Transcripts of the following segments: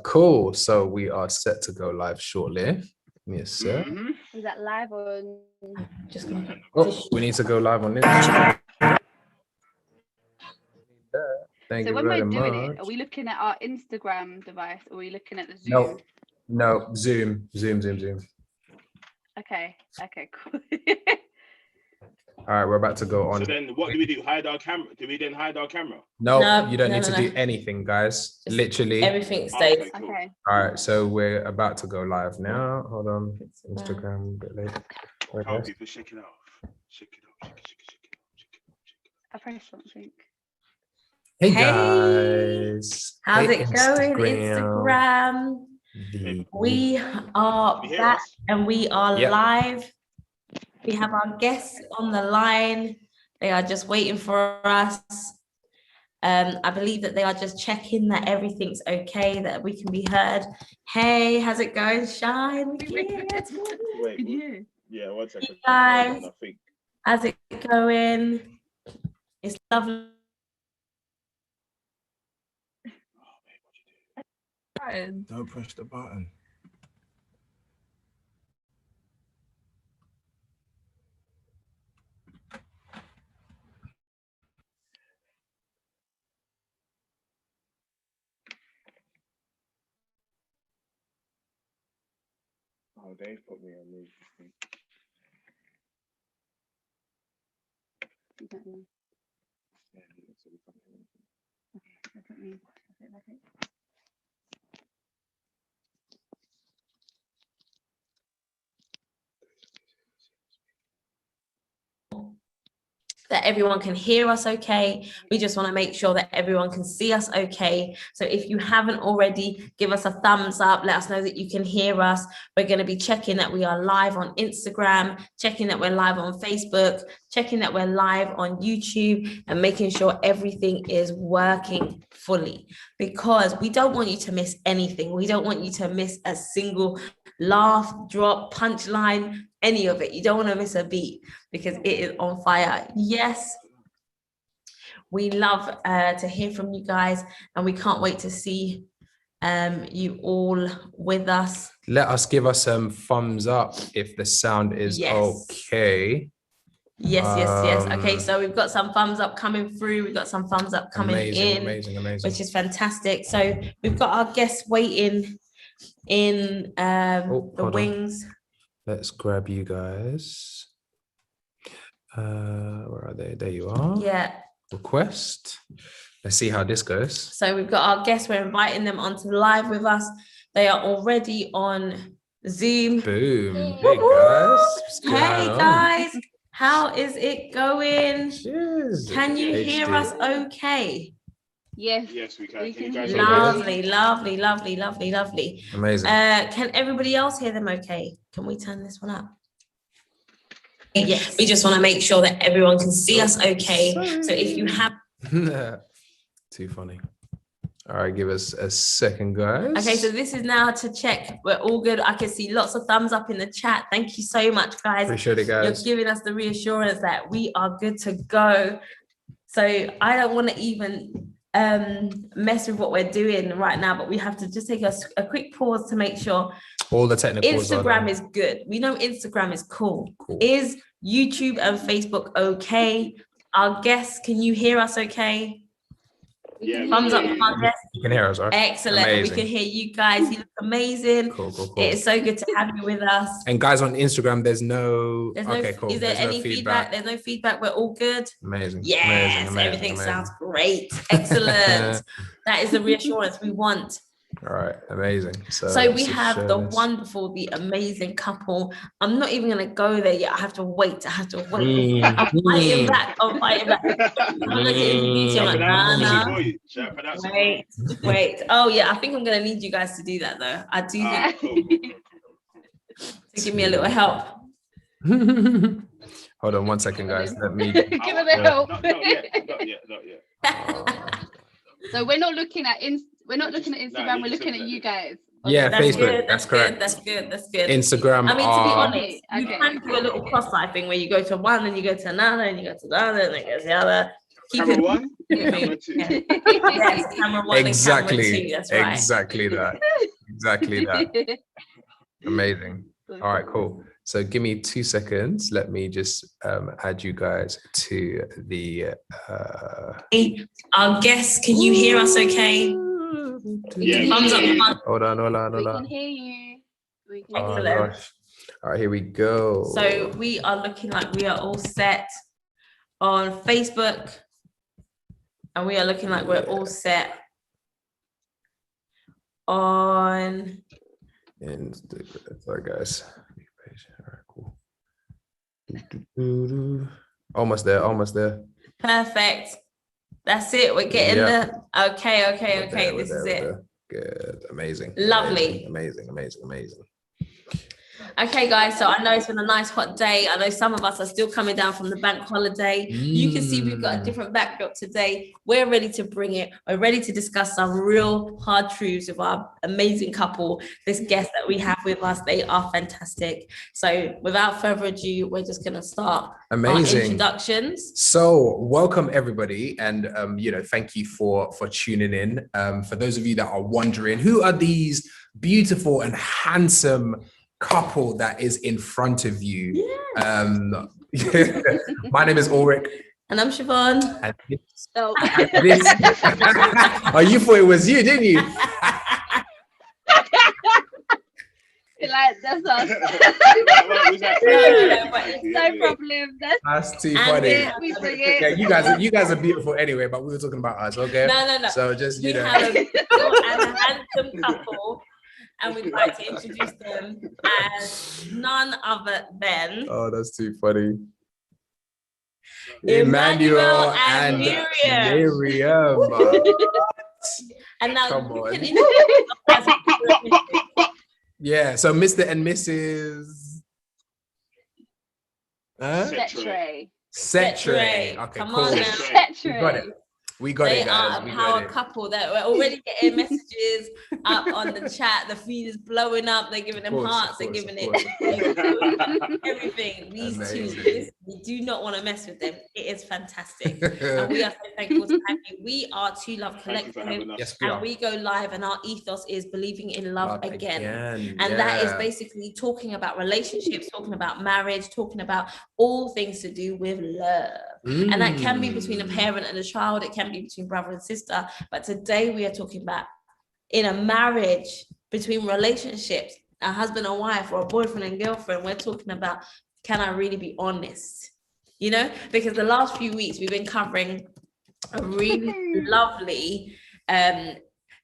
Cool. So we are set to go live shortly. Give me a sec. Is that live on? Just gonna... we need to go live on this. Thank So you when very we're doing much. it, are we looking at our Instagram device or are we looking at the Zoom? No, Zoom. Okay, cool. All right, we're about to go on. So then what do we do? Hide our camera? Do we then hide our camera? No, you don't need to do anything, guys. Just literally. everything stays. Okay, cool. Okay. All right, so we're about to go live now. Hold on. Instagram a bit later. Can't people shake it off? Shake it off, shake it. I pressed something. Hey, Hey, guys. how's Hey, it going, Instagram? We are Can you hear back us? and we are live. We have our guests on the line. They are just waiting for us. I believe that they are just checking that everything's okay, that we can be heard. Hey, how's it going, Shine? Wait, yeah, 1 second. Hey, guys. I think. How's it going? It's lovely. Don't push the button. Oh, they put me on mute. That everyone can hear us okay. We just want to make sure that everyone can see us okay. So if you haven't already, give us a thumbs up, let us know that you can hear us. We're going to be checking that we are live on Instagram, checking that we're live on Facebook, checking that we're live on YouTube, and making sure everything is working fully, because we don't want you to miss anything. We don't want you to miss a single laugh, drop, punchline, any of it. You don't want to miss a beat because it is on fire. Yes, we love to hear from you guys, and we can't wait to see you all with us. Let us give us some thumbs up if the sound is okay. Yes. Okay, so we've got some thumbs up coming through. We've got some thumbs up coming in, amazing. which is fantastic. So we've got our guests waiting in the wings. Let's grab you guys. Where are they? There you are. Yeah. Request. Let's see how this goes. So we've got our guests. We're inviting them onto live with us. They are already on Zoom. Boom. Hey, guys. Hey, guys. How is it going? Cheers. Can you hear us okay? Yes, we can. Lovely. Amazing. Can everybody else hear them okay? Can we turn this one up? Yes. We just want to make sure that everyone can see us okay. So if you have... Too funny. All right, give us a second, guys. Okay, so this is now to check we're all good. I can see lots of thumbs up in the chat. Thank you so much, guys. Appreciate it, guys. You're giving us the reassurance that we are good to go. So I don't want to even mess with what we're doing right now, but we have to just take a quick pause to make sure all the technicals Instagram is good. We know Instagram is cool. Is YouTube and Facebook okay? Our guests, can you hear us okay? Yeah, thumbs up from our guests. You can hear us, right? Excellent. Amazing. We can hear you guys. You look amazing. Cool. It's so good to have you with us. And guys, on Instagram, there's no cool. Is there any feedback? There's no feedback. We're all good. Amazing. Yes, amazing. Everything sounds great. Excellent. That is the reassurance we want. All right, amazing. So we have the wonderful, the amazing couple. I'm not even gonna go there yet. I have to wait. I'm fighting back. I'm gonna introduce you. Wait. Oh yeah, I think I'm gonna need you guys to do that though. I do think to give me a little help. Hold on 1 second, guys. Let me give it a help. Not yet. So we're not looking at Instagram, we're looking at you guys. Yeah, that's Facebook. Good, that's correct. That's good. Instagram. I mean, to be honest, you can do a little cross-eye thing where you go to one and you go to another and you go to the other and then go to the other. Keep Camera it one, moving. camera two. Yeah. Yes, camera one Exactly. and camera two. That's right. Exactly that. Exactly that. Amazing. All right, cool. So give me 2 seconds. Let me just add you guys to the Hey, our guests, can you hear us okay? Yeah, Thumbs up. yeah. Hold on. We can hear you. We can Oh, hear Excellent. you. gosh. All right, here we go. So we are looking like we are all set on Facebook, and we are looking like we're all set on Instagram. Sorry, guys. All right, cool. Almost there. perfect. That's it. We're getting Yeah. the okay. We're This there, is we're it. there. Good. Amazing. Lovely. Amazing. Okay, guys, so I know it's been a nice hot day. I know some of us are still coming down from the bank holiday. You can see we've got a different backdrop today. We're ready to bring it. We're ready to discuss some real hard truths with our amazing couple. This guest that we have with us, they are fantastic. So without further ado, we're just going to start our Amazing. introductions. So welcome everybody, and thank you for tuning in. For those of you that are wondering, who are these beautiful and handsome couple that is in front of you? My name is Ulrich. And I'm Siobhan. And Oh. this oh, you thought it was you, didn't you? Like, that's us. Was that No problem. That's too And funny. We bring it. Yeah, you guys are beautiful anyway, but we were talking about us, okay? No. So just We have a beautiful and a handsome couple, and we'd like to introduce them as none other than Oh, that's too funny. Emmanuel and Miriam. Miriam. And now Come you on. can introduce us. Yeah, so Mr. and Mrs. Setre. Setre. Okay, Come cool. on now. Setre. We got They it, guys. are a We power got it. couple that we're already getting messages up on the chat. The feed is blowing up. They're giving them Of course, hearts. of They're course, giving of it everything. These Amazing. two, we do not want to mess with them. It is fantastic. And we are so thankful to have you. We are Two Love Thank you for Collective. having us. Yes, we And are. we go live, and our ethos is believing in love again. And yeah. that is basically talking about relationships, talking about marriage, talking about all things to do with love. And that can be between a parent and a child. It can be between brother and sister. But today we are talking about in a marriage, between relationships, a husband and wife, or a boyfriend and girlfriend. We're talking about, can I really be honest? You know, because the last few weeks we've been covering a really lovely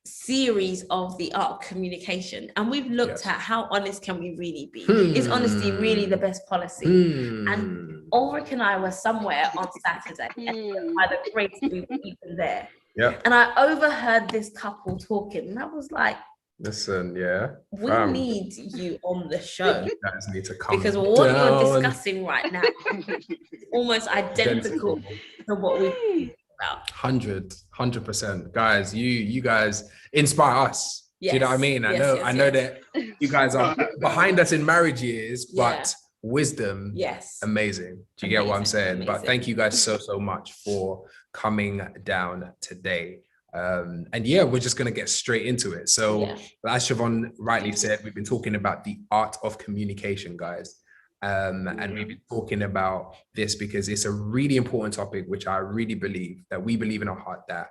series of the art of communication, and we've looked at how honest can we really be. Is honesty really the best policy? And Ulrich and I were somewhere on Saturday, and by the grace we were even there. Yeah. And I overheard this couple talking, and I was like, Listen, yeah. we need you on the show. You guys need to come Because what down. you're discussing right now is almost identical to what we about. 100%. Guys, you guys inspire us. Yes. Do you know what I mean? I know that you guys are behind us in marriage years, but wisdom, amazing. Do you get what I'm saying? Amazing. But thank you guys so much for coming down today. And yeah, we're just going to get straight into it. So as Siobhan rightly said, we've been talking about the art of communication, guys. And we've been talking about this because it's a really important topic, which I really believe that we believe in our heart that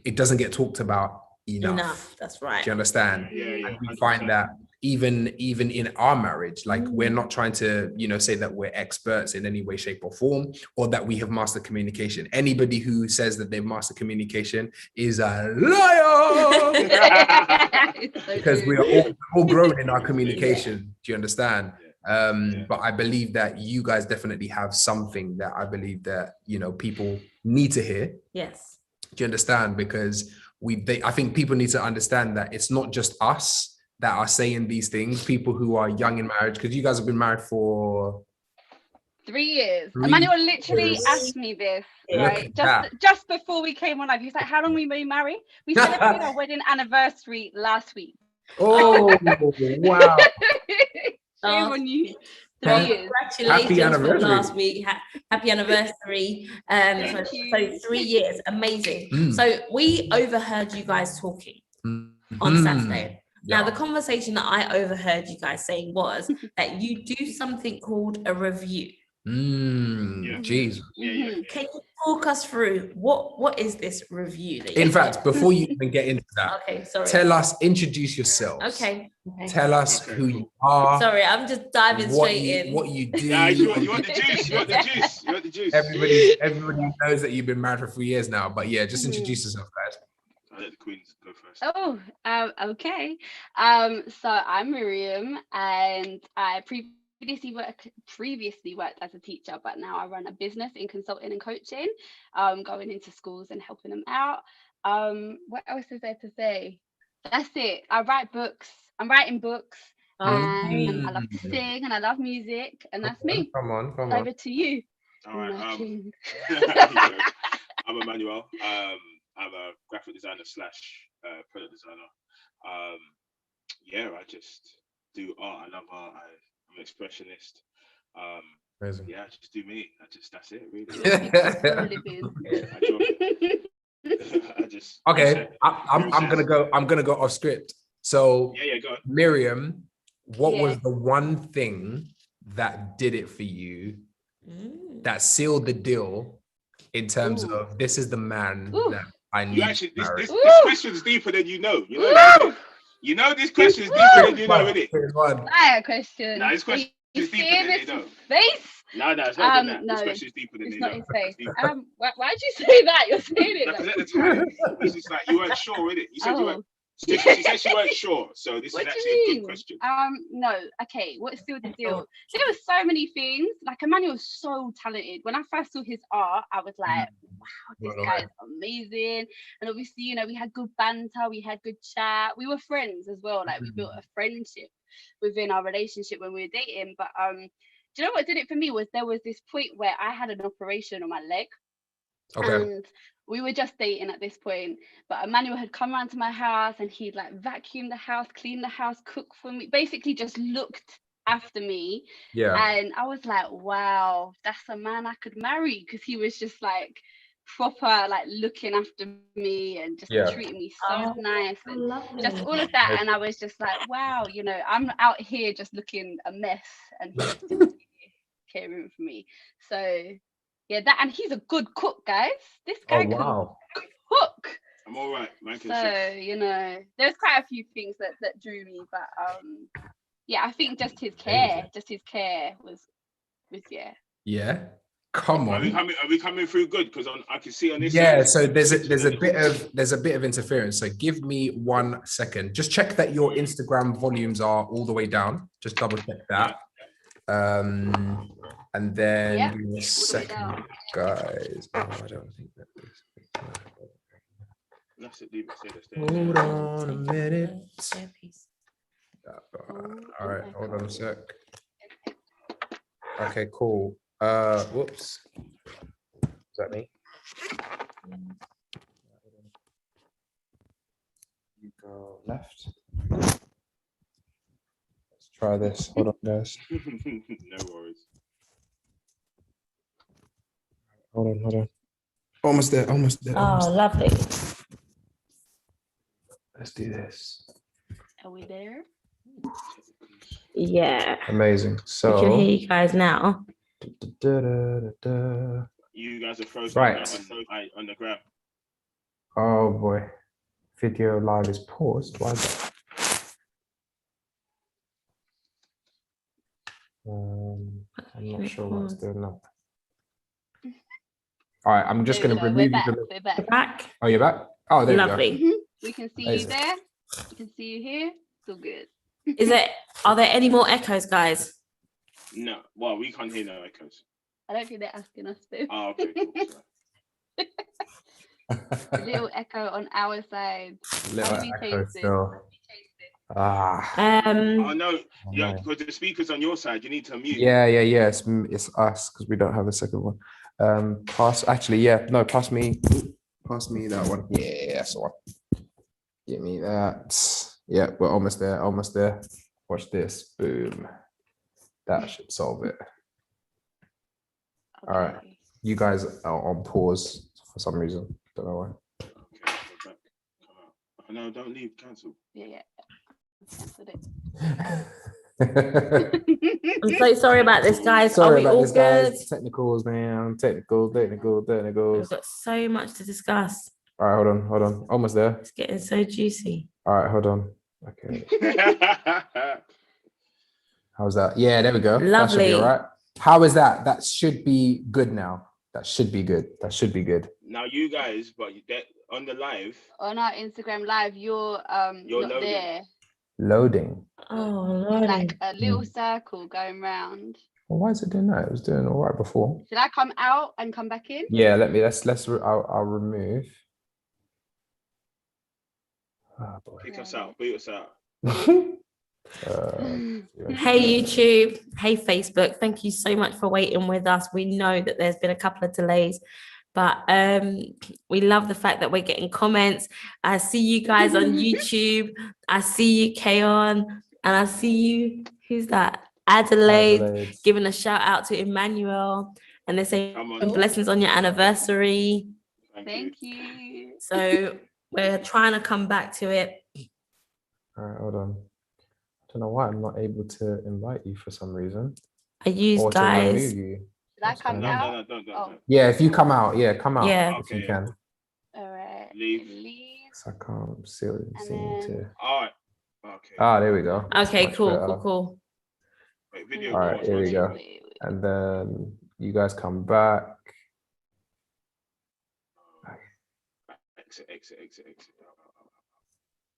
it doesn't get talked about enough. That's right. Do you understand? Yeah. And we find that even in our marriage, like we're not trying to, say that we're experts in any way, shape or form, or that we have mastered communication. Anybody who says that they've mastered communication is a liar. Because we are all growing in our communication. Do you understand? But I believe that you guys definitely have something that I believe that, people need to hear. Yes. Do you understand? Because I think people need to understand that it's not just us that are saying these things, people who are young in marriage, because you guys have been married for 3 years. Emmanuel literally asked me this, right? Just before we came on live. He's like, how long we been married? We celebrated our wedding anniversary last week. Oh, wow. Shame on you. years. Congratulations anniversary. for last week. Happy anniversary. So 3 years, amazing. So we overheard you guys talking on Saturday. Now, the conversation that I overheard you guys saying was that you do something called a review. Jesus. Can you talk us through what is this review? In fact, before you even get into that, okay, sorry. Introduce yourselves. Okay. Tell us who you are. Sorry, I'm just diving straight in. What you do. Yeah, you want the juice. You want the juice. You want the juice. Everybody knows that you've been married for 3 years now, but yeah, just introduce yourself, guys. I'll let the queens go first. Oh, okay. So I'm Miriam, and I previously worked as a teacher, but now I run a business in consulting and coaching, going into schools and helping them out. What else is there to say? That's it. I write books. I'm writing books, and I love to sing, and I love music, and that's me. Come on. Over to you. All right. I'm Emmanuel. I'm a graphic designer / product designer. I just do art. I love art. I'm an expressionist. Amazing. Yeah, I just do me. That's it, really. I'm gonna go off script. So go on. Miriam, what was the one thing that did it for you, that sealed the deal in terms of this is the man that I need? This question's deeper than you know. You know this question is deeper than you know, isn't it? I question. No, this question is deeper than they know. Face? No, it's not that. This question is deeper than it's they not know. his face. Why'd you say that? You're saying it. Because at the time, it's just like you weren't sure, innit? You said you weren't. She said she weren't sure, so this is actually a good question. No, okay. What's still the deal? There were so many things. Like Emmanuel's so talented. When I first saw his art, I was like, wow, this guy is amazing. And obviously, we had good banter, we had good chat. We were friends as well. Like we built a friendship within our relationship when we were dating. But do you know what did it for me was there was this point where I had an operation on my leg. Okay. And we were just dating at this point, but Emmanuel had come around to my house and he'd like vacuum the house, clean the house, cook for me, basically just looked after me. And I was like, wow, that's a man I could marry, because he was just like proper, like looking after me and just treating me so nice and just all of that. And I was just like, wow, I'm out here just looking a mess and he's just caring for me. So yeah, and he's a good cook, guys. This guy can cook. I'm all right, man. So there's quite a few things that drew me, but I think just his care was yeah. Come on. Are we coming through good? Because I can see on this. Yeah. So there's a bit of interference. So give me 1 second. Just check that your Instagram volumes are all the way down. Just double check that. And then give me a second, guys. Oh, I don't think that is. Hold on a minute. All right, hold on a sec. Okay, cool. Whoops. Is that me? You go left. Let's try this. Hold on, guys. No worries. Hold on. Almost there. Oh, lovely. Let's do this. Are we there? Yeah. Amazing. So we can hear you guys now. You guys are frozen on the ground. Oh boy. Video live is paused. Why is that? I'm not sure what's doing now. All right, I'm just going to remove you. We're back. Oh, you're back? Oh, there Lovely. you go. We can see you there. We can see you here. It's all good. Are there any more echoes, guys? No. Well, we can't hear no echoes. I don't think they're asking us to. Oh, okay. Cool. A little echo on our side. Little echo still. Oh no, because the speaker's on your side, you need to mute. Yeah. It's us because we don't have a second one. Pass me that one. Yeah, that's the one. Give me that. Yeah, we're almost there. Watch this. Boom. That should solve it. Okay. All right. You guys are on pause for some reason. Don't know why. Okay, we're back. Come out. No, don't leave. Cancel. Yeah. Cancelled it. I'm so sorry about this, guys. Sorry Are we about all this, good? guys. Technicals, man. Technicals. We've got so much to discuss. All right, hold on. Almost there. It's getting so juicy. All right, hold on. Okay. How's that? Yeah, there we go. Lovely. That should be all right. How is that? That should be good now. That should be good. Now you guys, but on the live. On our Instagram live, you're not loading. there. Loading. Oh, It's loading. like a little circle going round. Well, why is it doing that? It was doing all right before. Should I come out and come back in? Yeah, I'll remove. Oh, boy. Kick us out. Beat us out. Hey YouTube, hey Facebook, thank you so much for waiting with us. We know that there's been a couple of delays, but we love the fact that we're getting comments. I see you guys on YouTube. I see you, Kaon, and I see you, who's that? Adelaide, giving a shout out to Emmanuel, and they're saying blessings on your anniversary. Thank you. So we're trying to come back to it. All right, hold on. I don't know why I'm not able to invite you for some reason. I use or guys. To remove you. Should I come out? No. Yeah, if you come out, come out. Yeah. If you can. All right. Leave. So I can't seem to. All right. Okay. Ah, there we go. Okay, cool. Wait, video. All right, here we go. And then you guys come back. Exit.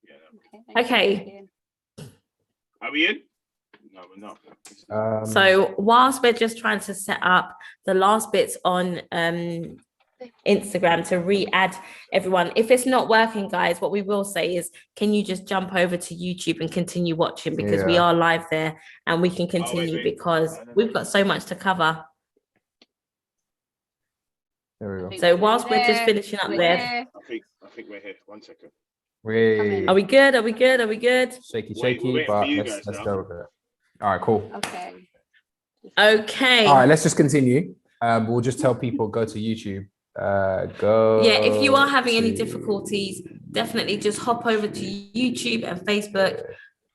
Yeah. Okay. Are we in? No, we're not. So whilst we're just trying to set up the last bits on Instagram to re-add everyone, if it's not working, guys, what we will say is, can you just jump over to YouTube and continue watching, because we are live there and we can continue because we've got so much to cover. There we go. So whilst we're just finishing up there, I think we're here. 1 second. Are we good? Shaky, but let's go with it. All right, cool. Okay. All right, let's just continue. We'll just tell people go to YouTube. If you are having any difficulties, definitely just hop over to YouTube and Facebook.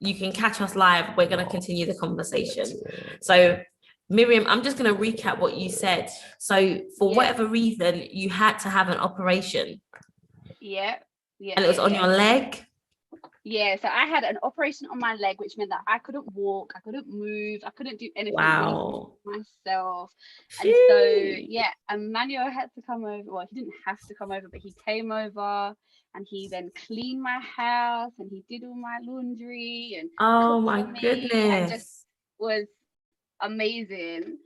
You can catch us live. We're going to continue the conversation. So Miriam, I'm just going to recap what you said. So for whatever reason, you had to have an operation. Yeah. And it was on your leg? Yeah, so I had an operation on my leg, which meant that I couldn't walk, I couldn't move, I couldn't do anything myself. And so, Emmanuel had to come over. Well, he didn't have to come over, but he came over and he then cleaned my house and he did all my laundry and oh my goodness, and just was amazing.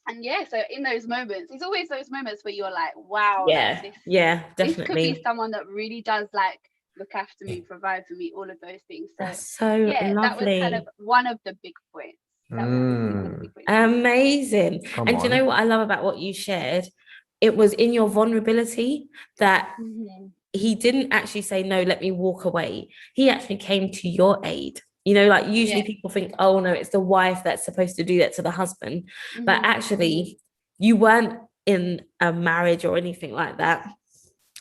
And so in those moments, it's always those moments where you're like, wow, definitely. This could be someone that really does like look after me, provide for me, all of those things. So that's so lovely. That was kind of one of the big points. Amazing. And do you know what I love about what you shared? It was in your vulnerability that he didn't actually say, no, let me walk away. He actually came to your aid. You know, like usually people think, oh no, it's the wife that's supposed to do that to the husband. But actually, you weren't in a marriage or anything like that.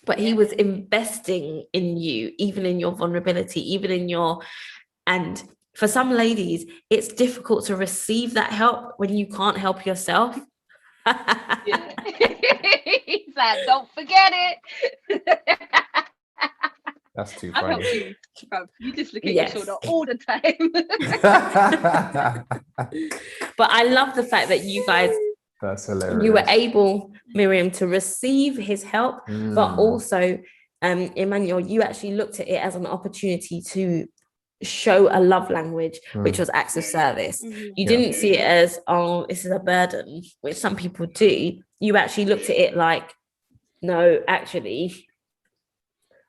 But he was investing in you, even in your vulnerability, even in your, and for some ladies, it's difficult to receive that help when you can't help yourself. He's like, don't forget it. That's too funny. You just look at your shoulder all the time. But I love the fact that you guys, that's hilarious. You were able, Miriam, to receive his help, but also, Emmanuel, you actually looked at it as an opportunity to show a love language, which was acts of service. You didn't see it as, oh, this is a burden, which some people do. You actually looked at it like, no, actually,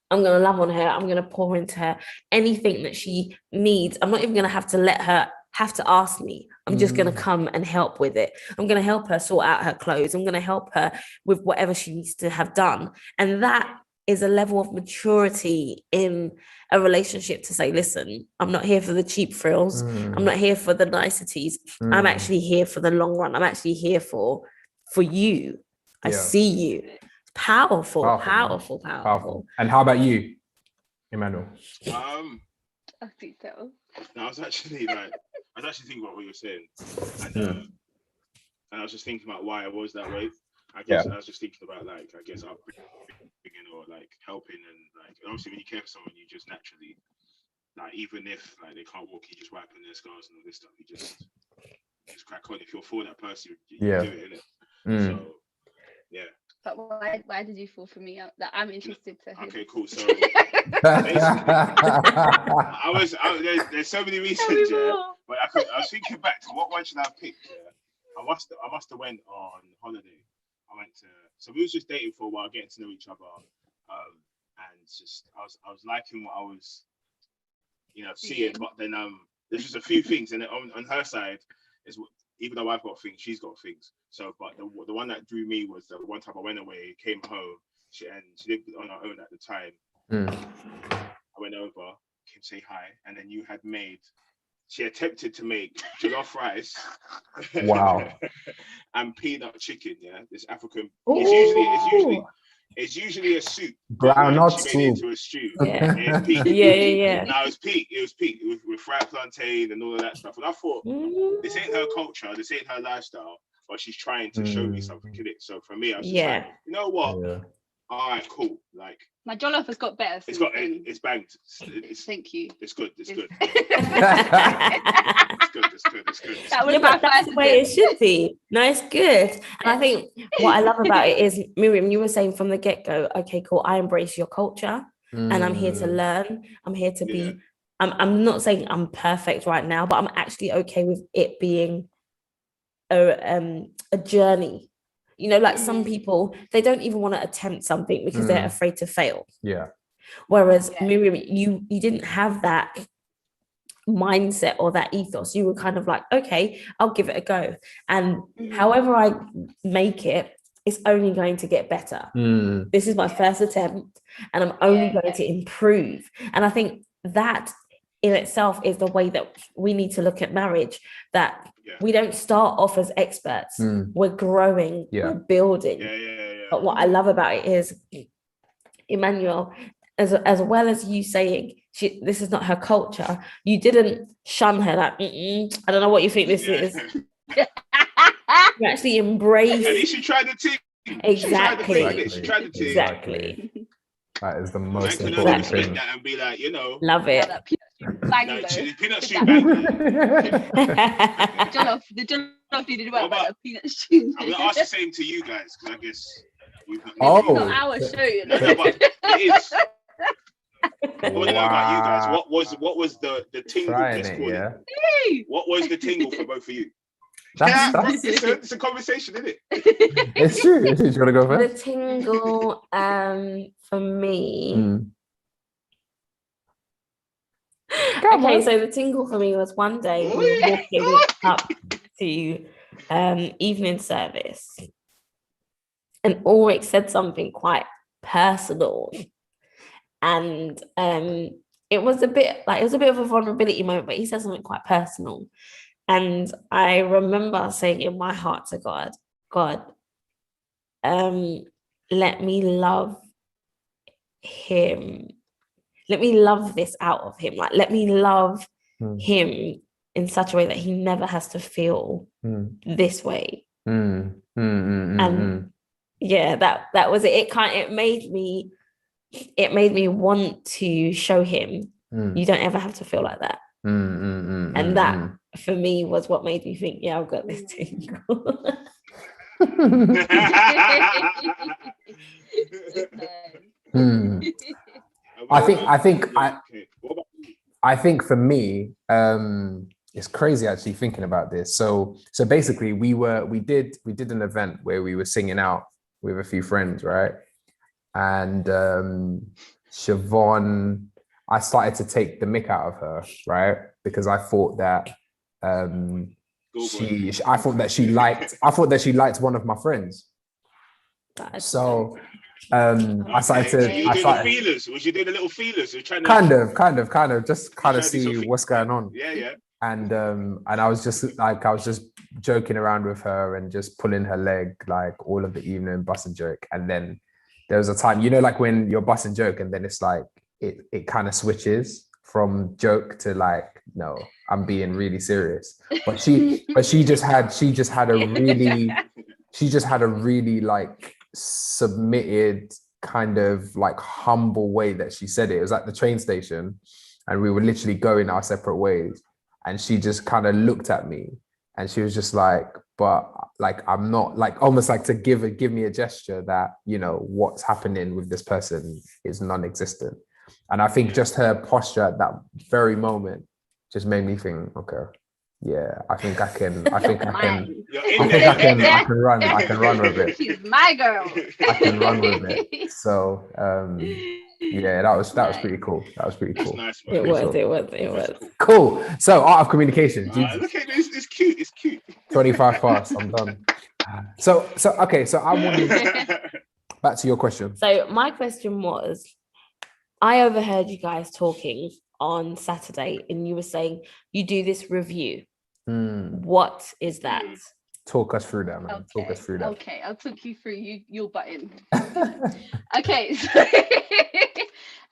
I'm going to love on her. I'm going to pour into her anything that she needs. I'm not even going to have to let her have to ask me. I'm just going to come and help with it. I'm going to help her sort out her clothes. I'm going to help her with whatever she needs to have done. And that is a level of maturity in a relationship to say, listen, I'm not here for the cheap thrills. I'm not here for the niceties. I'm actually here for the long run. I'm actually here for you. I see you. Powerful. And how about you, Emmanuel? I think so. I was actually thinking about what you were saying, and I was just thinking about why I was that way. I guess I was just thinking about upbringing or like helping, and obviously when you care for someone, you just naturally even if they can't walk, you just wiping their scars and all this stuff. You just crack on. If you're for that person, you do it, innit? So yeah. But why did you fall for me? That I'm interested to hear. Okay, cool. So there's so many reasons, but I was thinking back to what one should I pick? I must have went on holiday. So we was just dating for a while, getting to know each other, and just I was liking what I was, seeing. But then there's just a few things, and on her side is even though I've got things, she's got things. So, but the one that drew me was the one time I went away, came home, she lived on her own at the time. I went over, came say hi, and then she attempted to make jollof rice. Wow. And peanut chicken, this African. Ooh. It's usually a soup. Groundnut she made it soup. into a stew. Yeah. It's peak. Yeah. No, it was peak. It was with fried plantain and all of that stuff. And I thought, this ain't her culture, this ain't her lifestyle, but she's trying to show me something in it. So for me, I was just like, you know what? Yeah. All right, cool. My jollof has got better. It's banged. Thank you. It's good. It's good. It's good. That was that's the way it should be. No, it's good. And I think what I love about it is, Miriam, you were saying from the get-go, okay, cool, I embrace your culture and I'm here to learn. I'm here to be, I'm not saying I'm perfect right now, but I'm actually okay with it being a journey. Some people, they don't even want to attempt something because they're afraid to fail. Yeah. Whereas Miriam, you didn't have that mindset or that ethos. You were kind of like, okay, I'll give it a go. And however I make it, it's only going to get better. This is my first attempt and I'm only going to improve. And I think that in itself is the way that we need to look at marriage, that we don't start off as experts. We're growing, we're building. But what I love about it is, Emmanuel, as well as you saying this is not her culture, you didn't shun her like, I don't know what you think this is. You actually embraced. At least she tried the team. Exactly. She tried the team. Exactly. That is the most important thing. That and be like, love it. Peanut stew bang. The jollof didn't work, but peanut stew. I'm gonna ask the same to you guys because I guess it's not our show, No, but it is. I want to know about you guys. What was the tingle this morning? What was the tingle for both of you? It's a conversation, isn't it? It's true. Do you want to go first? The tingle, for me. Okay, so the tingle for me was one day we were walking up to evening service, and Ulrich said something quite personal, and it was a bit of a vulnerability moment, but he said something quite personal. And I remember saying in my heart to God, let me love him. Let me love this out of him. Let me love him in such a way that he never has to feel this way. And that was it. It made me want to show him you don't ever have to feel like that. And that for me was what made me think, I've got this tingle. I think for me, it's crazy actually thinking about this. So basically we did an event where we were singing out with a few friends, right? And Siobhan, I started to take the mick out of her, right? Because I thought that she liked one of my friends. So I started You doing the feelers? Was you doing the little feelers? You're trying to kind of just see what's going on. Yeah. And I was just joking around with her and just pulling her leg like all of the evening, bust and joke. And then there was a time, like when you're bust and joke, and then it's like it kind of switches from joke to like, no, I'm being really serious. But she just had a really like submitted kind of like humble way that she said it. It was at the train station and we were literally going our separate ways. And she just kind of looked at me and she was just like, but like, I'm not, like, almost like to give me a gesture that, what's happening with this person is non-existent. And I think just her posture at that very moment just made me think, okay, yeah, I think I can run with it. She's my girl. I can run with it. So, yeah, that was pretty cool. Nice, it was. Cool. So, art of communication. Look at this. It's cute. 25 past. I'm done. So okay. So I want to back to your question. So my question was, I overheard you guys talking on Saturday, and you were saying you do this review. What is that? Talk us through that, man. Okay. Talk us through that. Okay, I'll talk you through your button. Okay, so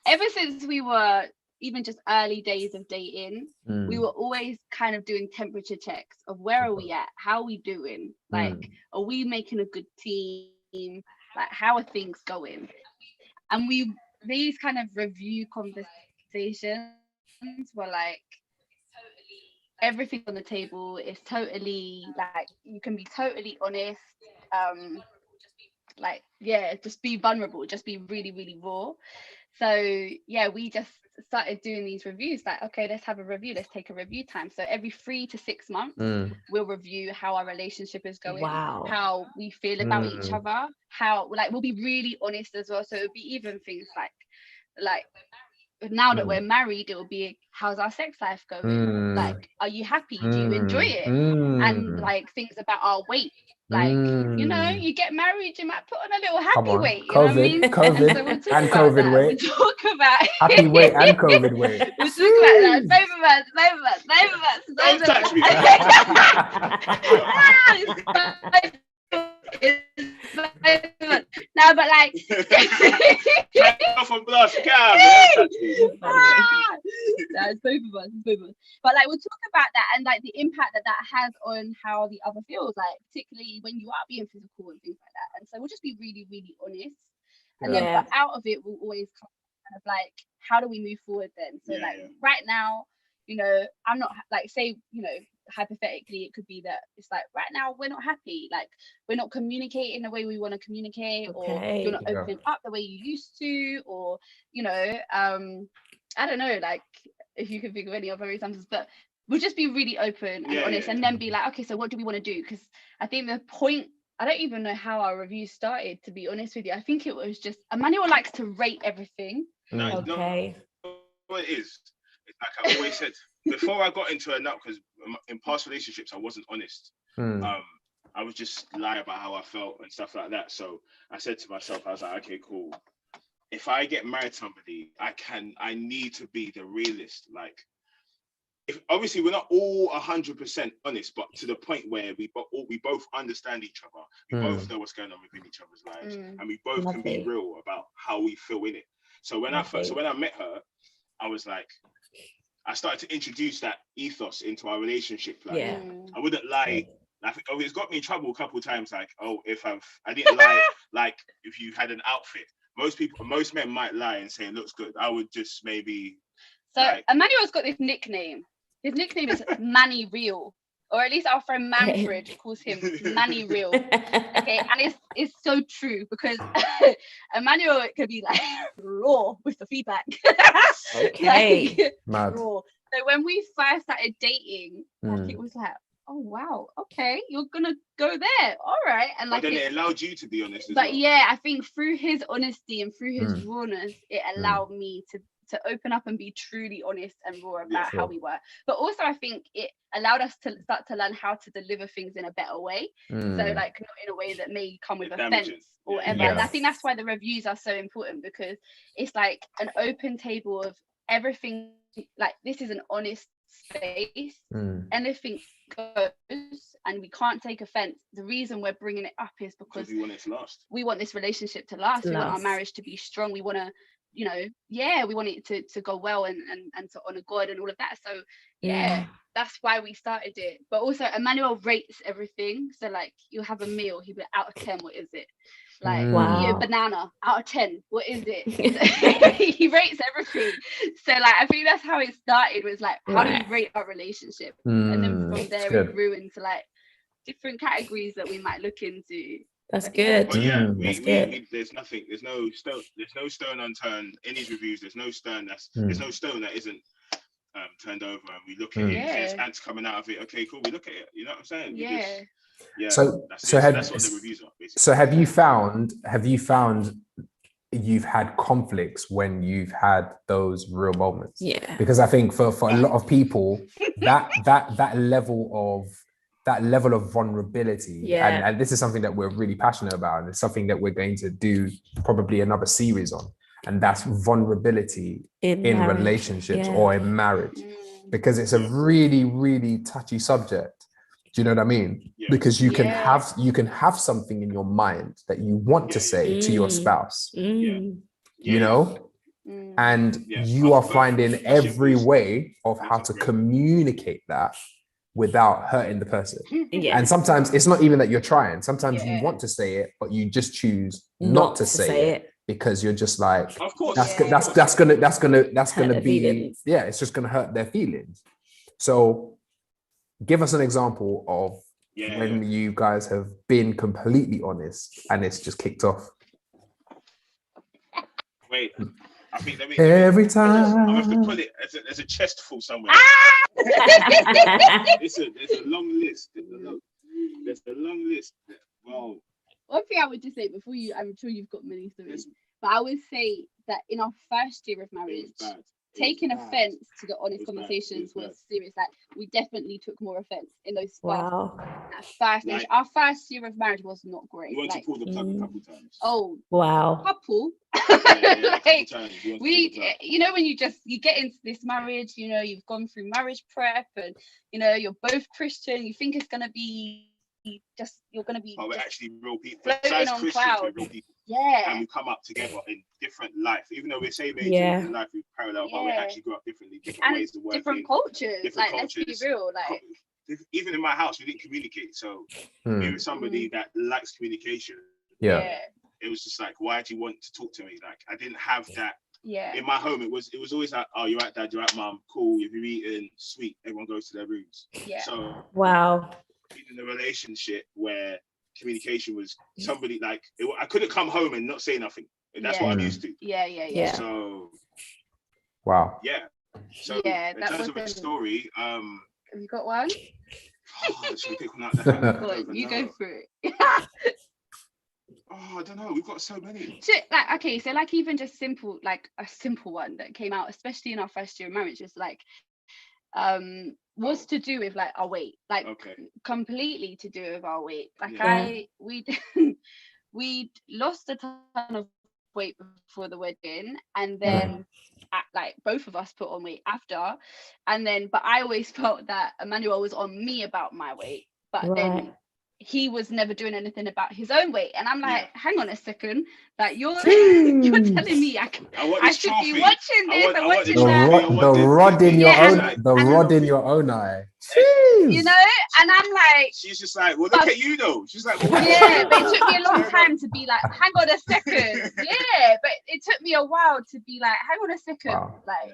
ever since we were even just early days of dating, we were always kind of doing temperature checks of where are we at? How are we doing? Like, are we making a good team? Like, how are things going? And these kind of review conversations were like, everything on the table is totally like, you can be totally honest, like, yeah, just be vulnerable, just be really, really raw. So yeah, we just started doing these reviews, like, okay, let's have a review, let's take a review time. So every 3 to 6 months we'll review how our relationship is going, how we feel about each other, how, like, we'll be really honest as well. So it'll be even things like now that we're married, it will be, how's our sex life going? Like, are you happy? Do you enjoy it? And like things about our weight. Like, you get married, you might put on a little happy weight. You know what I mean? COVID so we'll and COVID weight. We'll talk about happy weight and COVID weight. We'll talk about that. Both of us. No, but like, off and blush, it's both of us. But like, we'll talk about that and like the impact that has on how the other feels, like particularly when you are being physical and things like that. And so we'll just be really, really honest. And then but out of it, we'll always come kind of like, how do we move forward then? So right now, I'm not like, say, hypothetically, it could be that it's like, right now we're not happy, like we're not communicating the way we want to communicate, or you're not opening up the way you used to, or I don't know, like if you can think of any other examples, but we'll just be really open and honest, and then be like, okay, so what do we want to do? Because I think the point, I don't even know how our review started, to be honest with you. I think it was just, Emmanuel likes to rate everything. Okay. What it is, it's like I've always said, before I got into it now, because in past relationships I wasn't honest. I would just lie about how I felt and stuff like that. So I said to myself, I was like, okay, cool. If I get married to somebody, I need to be the realist. Like, if obviously we're not all 100% honest, but to the point where we both understand each other, we both know what's going on within each other's lives, and we both can be real about how we feel in it. So when I met her, I was like, I started to introduce that ethos into our relationship. Like, I wouldn't lie. I think it's got me in trouble a couple of times. Like, I didn't lie. Like, if you had an outfit, most men might lie and say it looks good. I would just maybe. So Emmanuel's got this nickname. His nickname is Manny Real, or at least our friend Manfred calls him Manny Real. Okay, and it's so true, because Emmanuel could be like raw with the feedback. Okay. Mad. Raw. So when we first started dating, like, it was like, oh wow, okay, you're gonna go there, all right. And like, then it allowed you to be honest. But I think through his honesty and through his rawness, it allowed me to to open up and be truly honest and raw about how we were. But also I think it allowed us to start to learn how to deliver things in a better way. So like not in a way that may come with offense or whatever. And I think that's why the reviews are so important, because it's like an open table of everything. Like this is an honest space. Anything goes, and we can't take offense. The reason we're bringing it up is because we want it to last. We want this relationship to last. We want our marriage to be strong. We want to, you know, we want it to go well and to honor God and all of that. So that's why we started it. But also Emmanuel rates everything. So like you'll have a meal, he'll be out of 10, what is it? Like eat a banana, out of 10, what is it? He rates everything. So like I think that's how it started, was like, how do we rate our relationship? And then from there it grew into like different categories that we might look into. That's good. But yeah, that's good. There's no stone unturned in these reviews. There's no stone that isn't turned over, and we look at it. There's ants coming out of it. Okay, cool. We look at it. You know what I'm saying? So that's what the reviews are, basically. So have you found you've had conflicts when you've had those real moments? Yeah. Because I think for a lot of people, that level of vulnerability, and this is something that we're really passionate about, and it's something that we're going to do probably another series on, and that's vulnerability in relationships or in marriage, because it's a really, really touchy subject. Do you know what I mean? Yeah. Because you can have something in your mind that you want to say to your spouse, you know, and you are finding every way of how to communicate that without hurting the person. And sometimes it's not even that you're trying. Sometimes you want to say it, but you just choose not to say it because you're just like, of course, that's gonna be it's just gonna hurt their feelings. So give us an example of when you guys have been completely honest and it's just kicked off. Wait, I think every time I'm gonna have to put it as a chest full somewhere. Listen, there's a long list. There's a long list. Wow. One thing I would just say before you, I'm sure you've got many stories, but I would say that in our first year of marriage, taking offense to the honest conversations was serious. Like we definitely took more offense in those first our first year of marriage was not great. You want to pull the plug a couple times. Oh wow. Couple. Like we, you know, when you get into this marriage, you know, you've gone through marriage prep and you know you're both Christian, you think it's gonna be you're gonna be we're actually real people. Floating on clouds. We're real people. Yeah. And we come up together in different life. Even though we're same age in life, we parallel, but we actually grew up differently, different ways of working. Different cultures. Let's be real. Like even in my house, we didn't communicate. So we were somebody that likes communication. Yeah. It was just like, why do you want to talk to me? Like I didn't have that. Yeah. In my home, it was always like, oh, you're right, Dad, you're right, Mom, cool. If you're eating sweet, everyone goes to their rooms. Yeah. So wow. In a relationship where communication was somebody like I couldn't come home and not say nothing. And that's what I'm used to. Yeah. So wow. Yeah. So in terms of a story, have you got one? Should we pick one out? You go for it. I don't know. We've got so many. So, like, okay, so like even just simple, like a simple one that came out, especially in our first year of marriage, is like was to do with like our weight, like completely to do with our weight. Like we'd lost a ton of weight before the wedding, and then like both of us put on weight after, and then but I always felt that Emmanuel was on me about my weight, but then he was never doing anything about his own weight, and I'm like, hang on a second, like you're telling me I should be watching this and watching that. The rod in your own eye. You know, and I'm like, she's just like, well, look at you though. She's like, well, but it took me a long time to be like, hang on a second. But it took me a while to be like, hang on a second, like,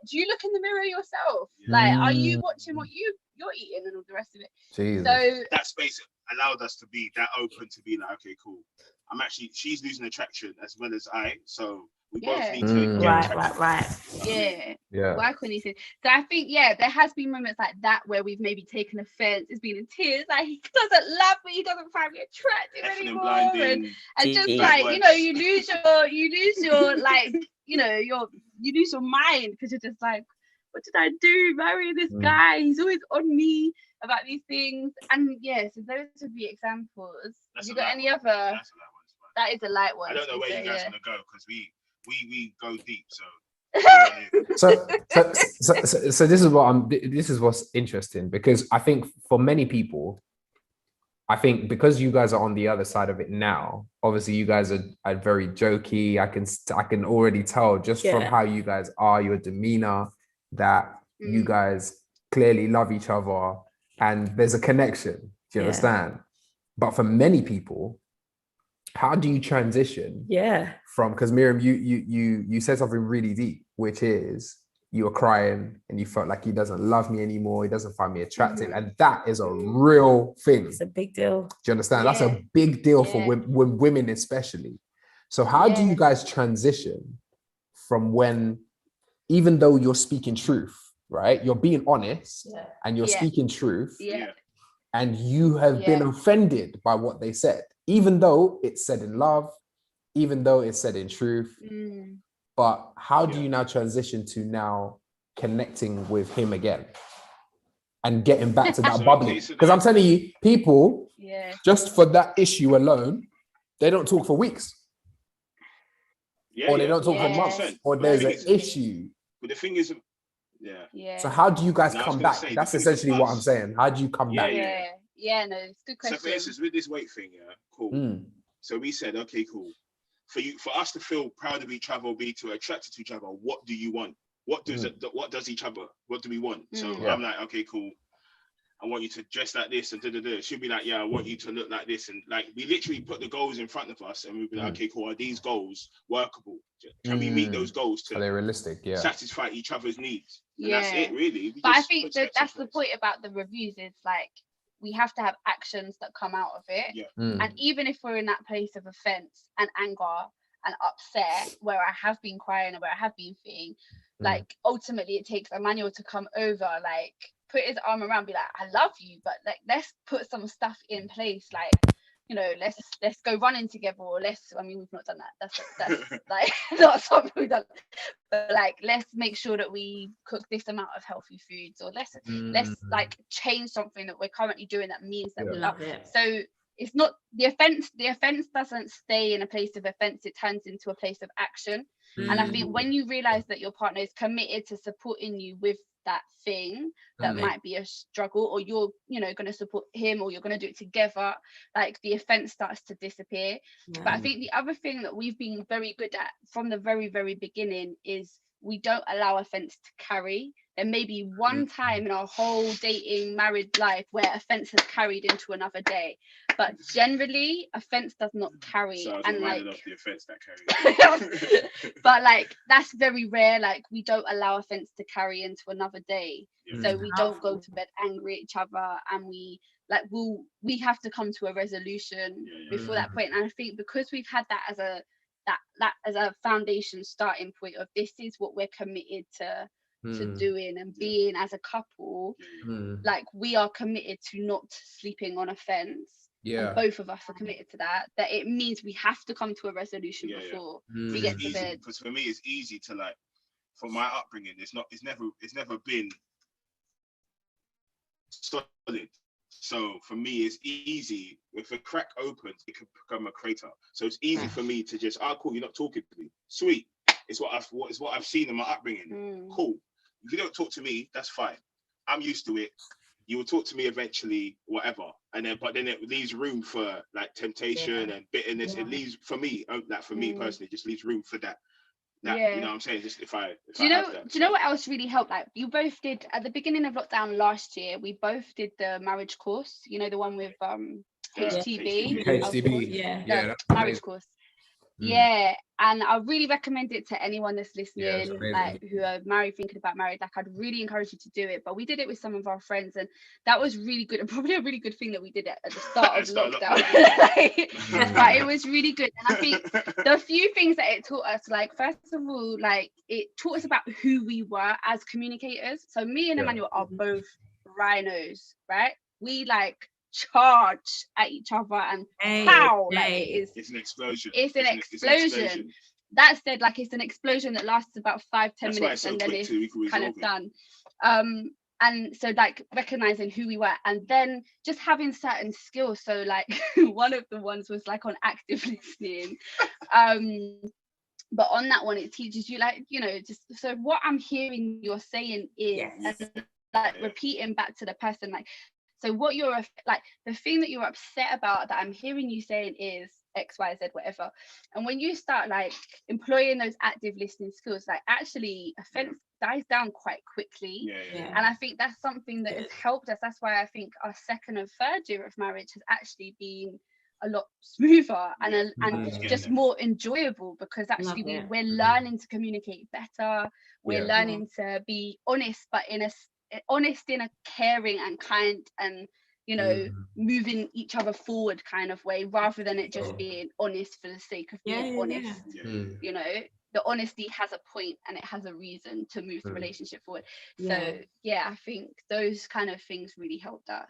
do you look in the mirror yourself? Like, are you watching what you're eating and all the rest of it? Jesus. So that space allowed us to be that open to be like, okay, cool. She's losing attraction as well as I, so We both need to get right. Yeah. Work on these things. So I think, there has been moments like that where we've maybe taken offense. It's been in tears, like he doesn't love me, he doesn't find me attractive anymore, and just like you lose your like you lose your mind because you're just like, what did I do? Marry this guy? He's always on me about these things. And so those would be examples. Have you got any other? That is a light one. I don't know where you guys want to go because we go deep. So this is what's interesting, because I think for many people, I think because you guys are on the other side of it now, obviously you guys are very jokey. I can already tell just from how you guys are, your demeanor, that you guys clearly love each other and there's a connection. Do you understand? But for many people, how do you transition from, because Miriam, you said something really deep, which is you were crying and you felt like he doesn't love me anymore, he doesn't find me attractive, and that is a real thing. It's a big deal. Do you understand? That's a big deal for women especially. So how do you guys transition from when, even though you're speaking truth, right? You're being honest and you're speaking truth, and you have been offended by what they said, even though it's said in love, even though it's said in truth. But how do you now transition to now connecting with him again and getting back to that bubbly? Because I'm telling you, people, just for that issue alone, they don't talk for weeks. Or they don't talk for months. Or there's an issue. But the thing is, so how do you guys come back? That's essentially what I'm saying. How do you come back? No, it's a good question. So for instance, with this weight thing, cool. So we said, okay, cool. For us to feel proud of each other, be to attracted to each other, what do you want? What does each other? What do we want? So I'm like, okay, cool. I want you to dress like this and da. She'll be like, I want you to look like this, and like we literally put the goals in front of us, and we'll be like, okay, cool. Are these goals workable? Can we meet those goals? Are they realistic? Satisfy each other's needs. And that's it, really. But I think that's the point about the reviews. It's like, we have to have actions that come out of it. And even if we're in that place of offense and anger and upset, where I have been crying or where I have been feeling, like ultimately it takes Emmanuel to come over, like put his arm around, be like, I love you, but like let's put some stuff in place, like let's go running together, or we've not done that, that's like not something we've done, but like let's make sure that we cook this amount of healthy foods, or let's like change something that we're currently doing that means that we love it. So it's not the offense doesn't stay in a place of offense, it turns into a place of action. And I think when you realize that your partner is committed to supporting you with that thing that might be a struggle, or you're going to support him, or you're going to do it together, like the offense starts to disappear. But I think the other thing that we've been very good at from the very, very beginning is we don't allow offense to carry. There may be one time in our whole dating married life where offense has carried into another day, but generally offense does not carry. So and like off the offense that carries. But like that's very rare. Like we don't allow offense to carry into another day. So we don't go to bed angry at each other, and we have to come to a resolution before that point. And I think because we've had that as a foundation starting point of this is what we're committed to doing and being as a couple, like we are committed to not sleeping on a fence, and both of us are committed to that it means we have to come to a resolution before we get to bed. Because for me it's easy to, like, for my upbringing, it's never been solid. So for me it's easy, if a crack opens it could become a crater. So it's easy for me to just, cool, you're not talking to me, sweet, it's what I've seen in my upbringing. Cool. If you don't talk to me, that's fine. I'm used to it. You will talk to me eventually, whatever. But then it leaves room for like temptation and bitterness. It leaves, for me, me personally, just leaves room for that. You know what I'm saying? Just do you know what else really helped? Like you both did at the beginning of lockdown last year. We both did the marriage course. You know, the one with HTB. HTB. Marriage course. Yeah, and I really recommend it to anyone that's listening, like who are married, thinking about marriage. Like, I'd really encourage you to do it. But we did it with some of our friends, and that was really good, and probably a really good thing that we did it at the start of lockdown. But it was really good, and I think the few things that it taught us, like, first of all, like, it taught us about who we were as communicators. So me and Emmanuel are both rhinos, right? We like charge at each other and pow, like it's an explosion. It's an explosion. That said, like, it's an explosion that lasts about 5-10 minutes and then it's kind of done. And so, like, recognizing who we were, and then just having certain skills. So, like, one of the ones was like on active listening. But on that one, it teaches you, like, you know, just so what I'm hearing you're saying is, and like repeating back to the person, like, so what you're like, the thing that you're upset about that I'm hearing you saying is X, Y, Z, whatever. And when you start like employing those active listening skills, like, actually offense dies down quite quickly. And I think that's something that has helped us. That's why I think our second and third year of marriage has actually been a lot smoother and just more enjoyable, because actually we're learning to communicate better. We're learning to be honest, but in a caring and kind and, you know, moving each other forward kind of way, rather than it just being honest for the sake of being honest. You know, the honesty has a point and it has a reason to move the relationship forward. So yeah, I think those kind of things really helped us.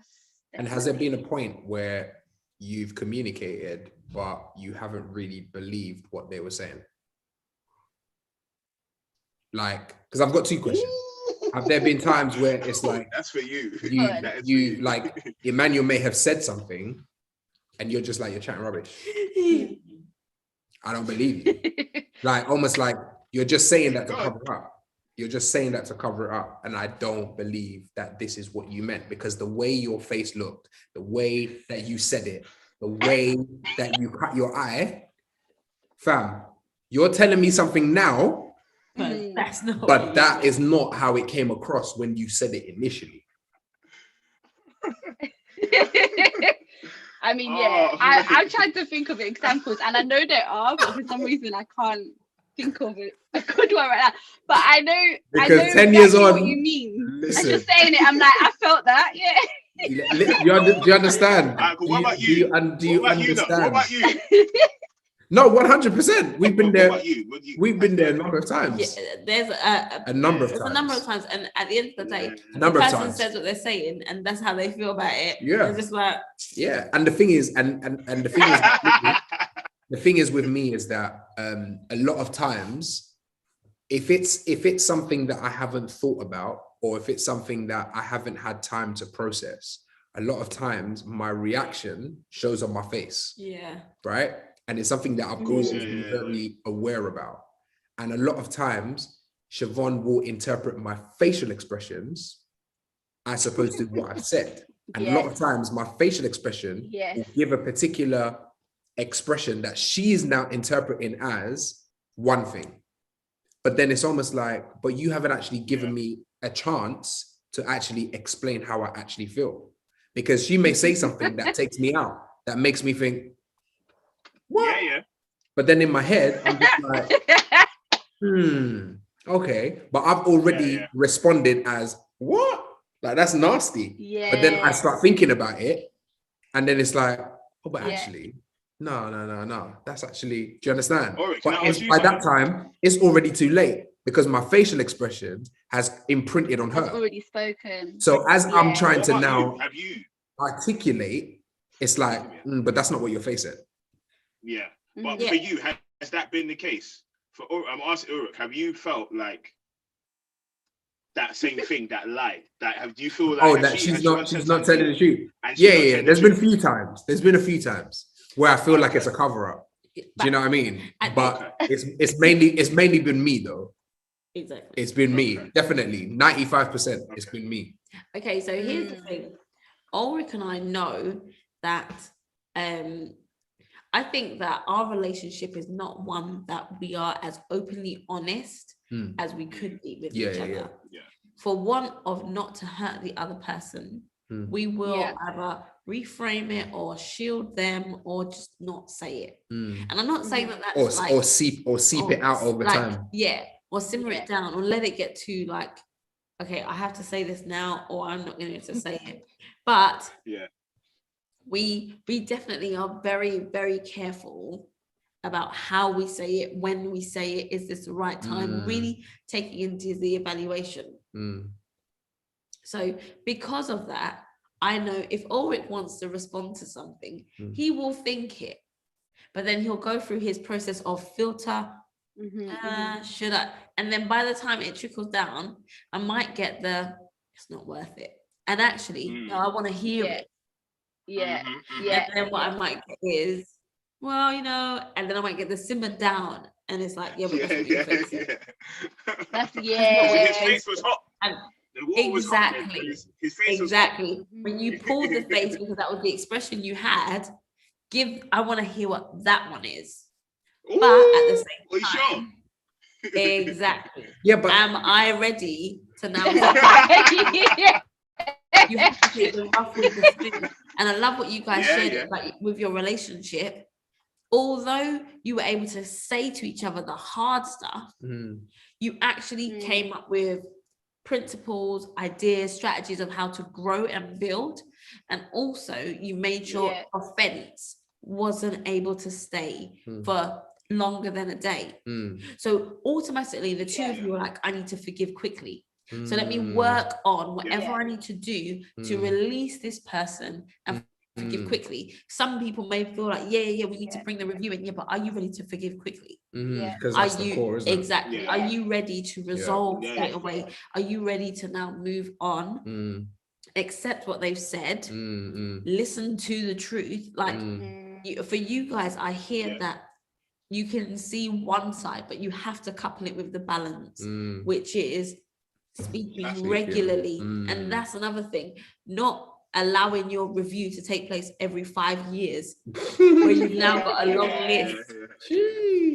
Definitely. And has there been a point where you've communicated but you haven't really believed what they were saying? Like, because I've got two questions. Have there been times where it's like, that's for you. You like, Emmanuel may have said something and you're just like, you're chatting rubbish. I don't believe you. Like, almost like you're just saying that to cover up. You're just saying that to cover it up. And I don't believe that this is what you meant, because the way your face looked, the way that you said it, the way that you cut your eye, fam, you're telling me something now, but that is not how it came across when you said it initially. I mean, I tried to think of examples, and I know there are, but for some reason I can't think of it a good one right now. But I know, because I know 10 years on, what you mean. Listen, I'm just saying it. I'm like, I felt that. Do you understand? What about you? Do you understand? What about you? No, 100%. We've been there. We've been there a number of times. There's a number of times, and at the end of the day, the person says what they're saying, and that's how they feel about it. They're just like, And the thing is, and the thing is, the thing is with me is that a lot of times, if it's something that I haven't thought about, or if it's something that I haven't had time to process, a lot of times my reaction shows on my face. Right. And it's something that I've always been very aware about. And a lot of times, Siobhan will interpret my facial expressions as opposed to what I've said. And a lot of times, my facial expression will give a particular expression that she is now interpreting as one thing. But then it's almost like, but you haven't actually given me a chance to actually explain how I actually feel. Because she may say something that takes me out, that makes me think, what? But then in my head, I'm just like, okay. But I've already responded as, what? Like, that's nasty. But then I start thinking about it, and then it's like, oh, but actually, no. That's actually, do you understand? But by that time, it's already too late, because my facial expression has imprinted on her. It's already spoken. So as I'm trying to now articulate, it's like, but that's not what your face said. But for you, has that been the case? I'm asking Uruk, have you felt like that same thing, that lie? Do you feel like that she's not telling the truth? Yeah. There's been a few times. Where I feel like it's a cover up. Do you know what I mean? But it's mainly been me though. Exactly. It's been me. Definitely 95%. It's been me. Okay, so here's the thing. Ulrich and I know that I think that our relationship is not one that we are as openly honest as we could be with each other. For want of not to hurt the other person, we will either reframe it or shield them or just not say it. Mm. And I'm not saying that that's or seep it out over time. Yeah, or simmer it down, or let it get to like, okay, I have to say this now, or I'm not going to say it. But we definitely are very, very careful about how we say it, when we say it, is this the right time, really taking into the evaluation. So because of that, I know if Ulrich wants to respond to something, he will think it, but then he'll go through his process of filter, should I? And then by the time it trickles down, I might get it's not worth it. And actually, no, I want to hear it. And then what I might get is, well, you know, and then I might get the simmer down, and it's like, yeah, but that's what your face is. His face was hot. Exactly. His face was exactly. When you pulled the face, because that was the expression you had, I want to hear what that one is. Ooh, but at the same time, sure? Exactly. Yeah, but am I ready to now? You have to take the rough with the smooth. And I love what you guys shared about with your relationship. Although you were able to say to each other the hard stuff, you actually came up with principles, ideas, strategies of how to grow and build. And also you made sure offense wasn't able to stay for longer than a day. So automatically the two of you were like, I need to forgive quickly. So let me work on whatever I need to do to release this person and forgive quickly. Some people may feel like, we need to bring the review in. Yeah, but are you ready to forgive quickly? Because that's the core, isn't it? Exactly. Are you ready to resolve straight away? Are you ready to now move on? Accept what they've said, listen to the truth. Like for you guys, I hear that you can see one side, but you have to couple it with the balance, which is speaking regularly. And that's another thing, not allowing your review to take place every 5 years where you've now got a long list,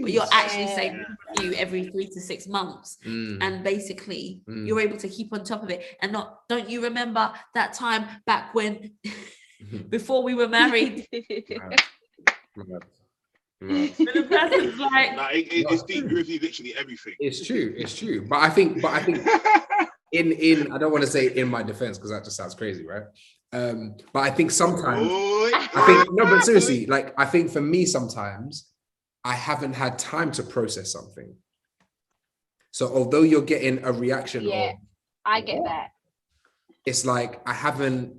but you're actually saying review every 3 to 6 months. And basically you're able to keep on top of it and not, don't you remember that time back when before we were married? The person's like, it's deep. You review literally everything. It's true. But I think in I don't want to say in my defense because that just sounds crazy, right? But I think sometimes but seriously, like I think for me sometimes I haven't had time to process something. So although you're getting a reaction of, I get that. It's like I haven't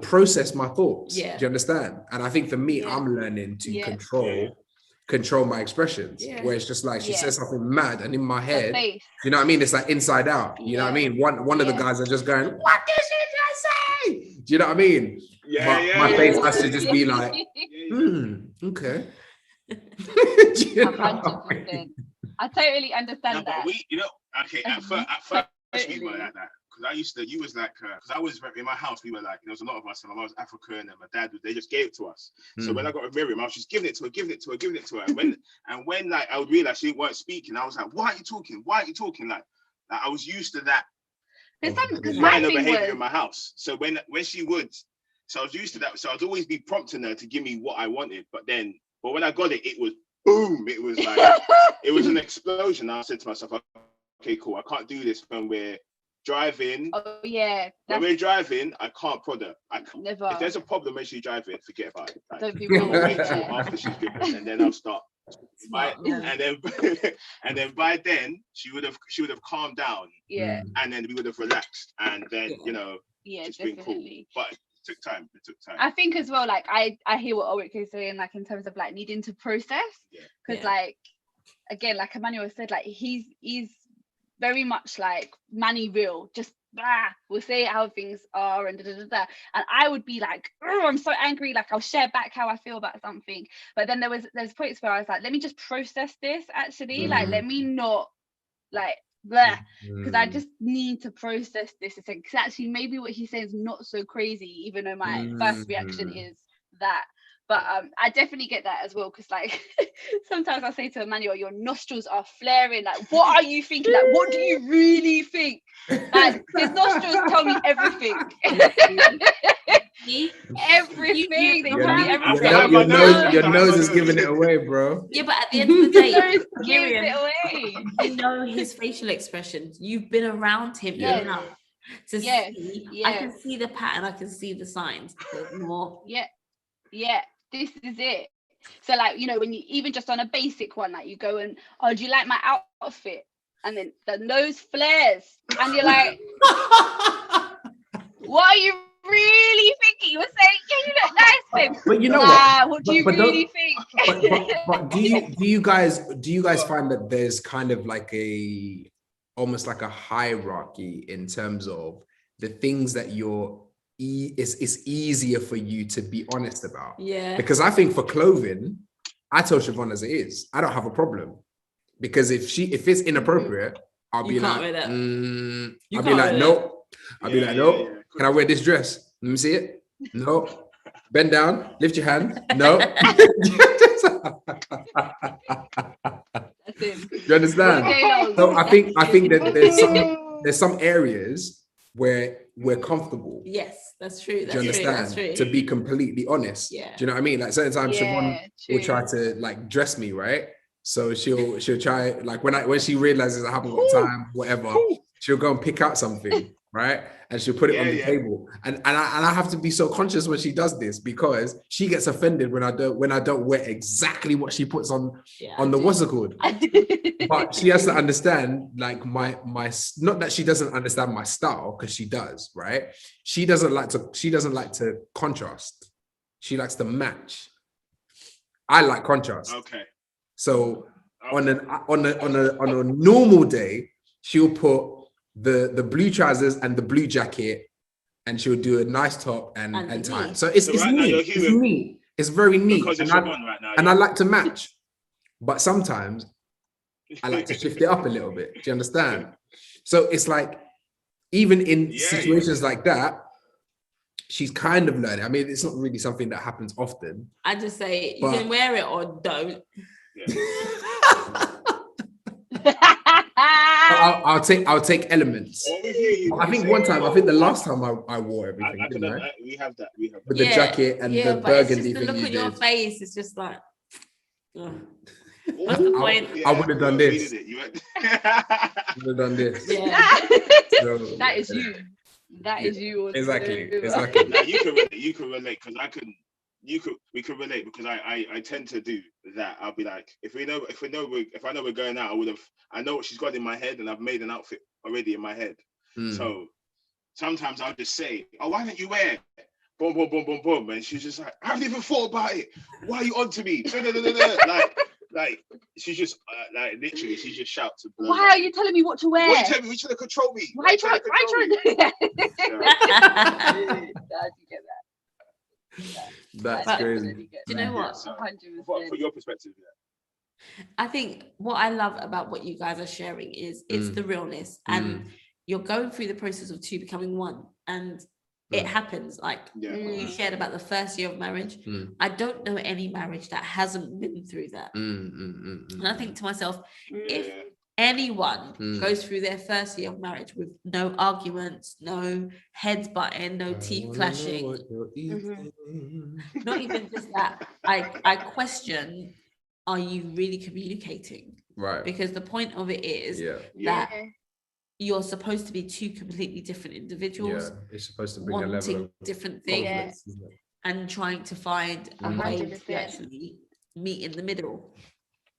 processed my thoughts. Do you understand? And I think for me, I'm learning to control my expressions. Where it's just like she says something mad, and in my head, you know what I mean? It's like inside out. You know what I mean? One of the guys are just going, "What did she just say?" Do you know what I mean? My face has to just be like, okay. 100%. I totally understand that. At first we were like that. Because you was like, because I was in my house, we were like, there was a lot of us, and I was African, and my dad, they just gave it to us. So when I got with Miriam, I was just giving it to her. And when like I would realize she weren't speaking, I was like, why are you talking? Like I was used to that minor behavior in my house. So when she would, so I was used to that. So I'd always be prompting her to give me what I wanted. But when I got it, it was boom. It was like, it was an explosion. I said to myself, okay, cool. I can't do this when we're driving. When we're driving, I can't prod her. Never. If there's a problem when she's driving, forget about it. Like, don't be wait till after she's driven, and then I'll start. And then by then she would have calmed down. And then we would have relaxed, and then it's been cool. But it took time. I think as well, like I hear what Ulrich is saying, like in terms of like needing to process, because like again, like Emmanuel said, like he's very much like Manny real, just we'll say how things are and and I would be like, I'm so angry, like I'll share back how I feel about something, but then there's points where I was like, let me just process this actually, like let me not like because I just need to process this. It's like, actually maybe what he's saying is not so crazy, even though my first reaction is that. But I definitely get that as well, because like sometimes I say to Emmanuel, your nostrils are flaring. Like, what are you thinking? Like, what do you really think? Like, his nostrils tell me everything. thing. Your nose is giving it away, bro. Yeah, but at the end of the day, gives Miriam, it away. you know his facial expressions. You've been around him enough to see. I can see the pattern. I can see the signs. There's more. Yeah. This is it. So like, you know, when you even just on a basic one, like you go and, oh, do you like my outfit? And then the nose flares, and you're like, what are you really thinking? You were saying, yeah, you look nice, babe. But you know what do you really think? But do you guys find that there's kind of like almost like a hierarchy in terms of the things that it's easier for you to be honest about? Yeah. Because I think for clothing, I tell Siobhan as it is, I don't have a problem. Because if it's inappropriate, I'll be like, nope. I'll be like, nope. Can I wear this dress? Let me see it. No. Bend down. Lift your hand. No. You understand? So I think that there's some areas where we're comfortable. Yes, that's true. Do you understand? That's true. To be completely honest. Yeah. Do you know what I mean? Like certain times Siobhan will try to like dress me, right? So she'll try, like when she realizes I haven't got time, whatever, she'll go and pick out something, right? And she'll put it on the table. And I have to be so conscious when she does this, because she gets offended when I don't wear exactly what she puts on the what's it called? But she has to understand, like my not that she doesn't understand my style, because she does, right? She doesn't like to contrast. She likes to match. I like contrast. Okay. So on a normal day, she'll put the blue trousers and the blue jacket, and she'll do a nice top and tie. So it's neat. It's neat. It's very neat. And I like to match. But sometimes I like to shift it up a little bit. Do you understand? So it's like, even in situations like that, she's kind of learning. I mean, it's not really something that happens often. I just say you can wear it or don't. I'll take elements. I think the last time I wore everything. We have that. With the jacket and the burgundy thing. The look on your face is just like. What's the point? I would have done this. I would have done this. Yeah. That is you. That is you. Exactly. Now, you can relate, because we can relate, because I tend to do that. I'll be like, if I know we're going out, I know what she's got in my head, and I've made an outfit already in my head. So sometimes I'll just say, oh, why don't you wear it? Boom, boom, boom, boom, boom. And she's just like, I haven't even thought about it. Why are you on to me? Like she's just literally, she just shouts. Why are you telling me what to wear? Why are you telling me? You're trying to control me. Why are you trying to do that? Get that. That's crazy. Do you know what? 100%. For your perspective, I think what I love about what you guys are sharing is it's the realness, and you're going through the process of two becoming one, and it happens. Like you shared about the first year of marriage. I don't know any marriage that hasn't been through that. And I think to myself, if anyone goes through their first year of marriage with no arguments, no heads butting, no teeth clashing, not even just that, I question, are you really communicating? Right. Because the point of it is that you're supposed to be two completely different individuals. Yeah, it's supposed to bring a level of different things and trying to find a way to actually meet in the middle.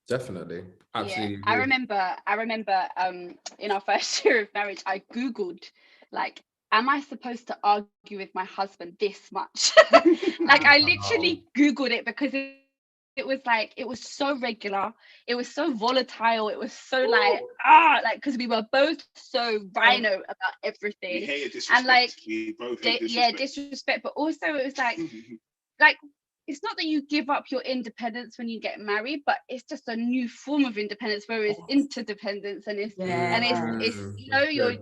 Definitely. Absolutely. I remember in our first year of marriage, I Googled, like, am I supposed to argue with my husband this much? Like, I literally Googled it, because it was like, it was so regular, it was so volatile, it was so like because we were both so rhino about everything. We hated disrespect. And like we both hated disrespect, but also it was like it's not that you give up your independence when you get married, but it's just a new form of independence where it's interdependence, and it's you know, you're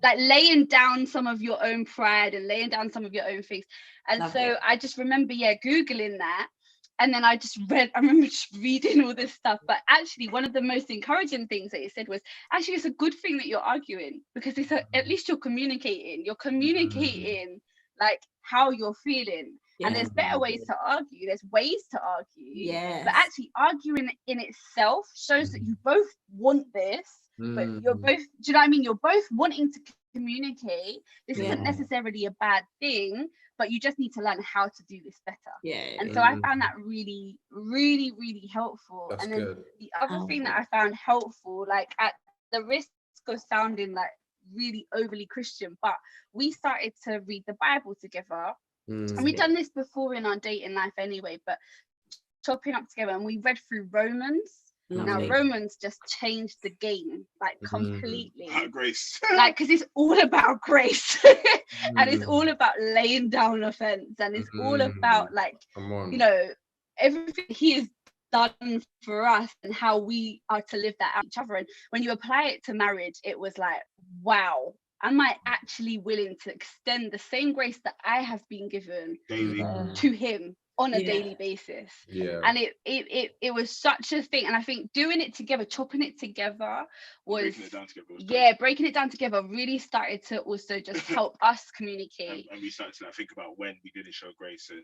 like laying down some of your own pride and laying down some of your own things. And I just remember Googling that. And then I remember just reading all this stuff. But actually, one of the most encouraging things that it said was, actually, it's a good thing that you're arguing, because at least you're communicating. You're communicating like how you're feeling. And there's better ways to argue. There's ways to argue. Yeah. But actually arguing in itself shows that you both want this, but you're both, do you know what I mean? You're both wanting to communicate. This isn't necessarily a bad thing, but you just need to learn how to do this better. And so I found that really, really, really helpful. That's and then good. the other thing that I found helpful, like at the risk of sounding like really overly Christian, but we started to read the Bible together. And we've done this before in our dating life anyway, but chopping up together, and we read through Romans. Now Romans just changed the game, like completely. Grace. Like, because it's all about grace. And it's all about laying down offense, and it's all about, like, you know, everything he has done for us and how we are to live that out each other. And when you apply it to marriage, it was like, wow, am I actually willing to extend the same grace that I have been given to him on a daily basis? And it was such a thing. And I think doing it together, chopping it together was breaking it down together really started to also just help us communicate. And we started to like think about when we didn't show grace, and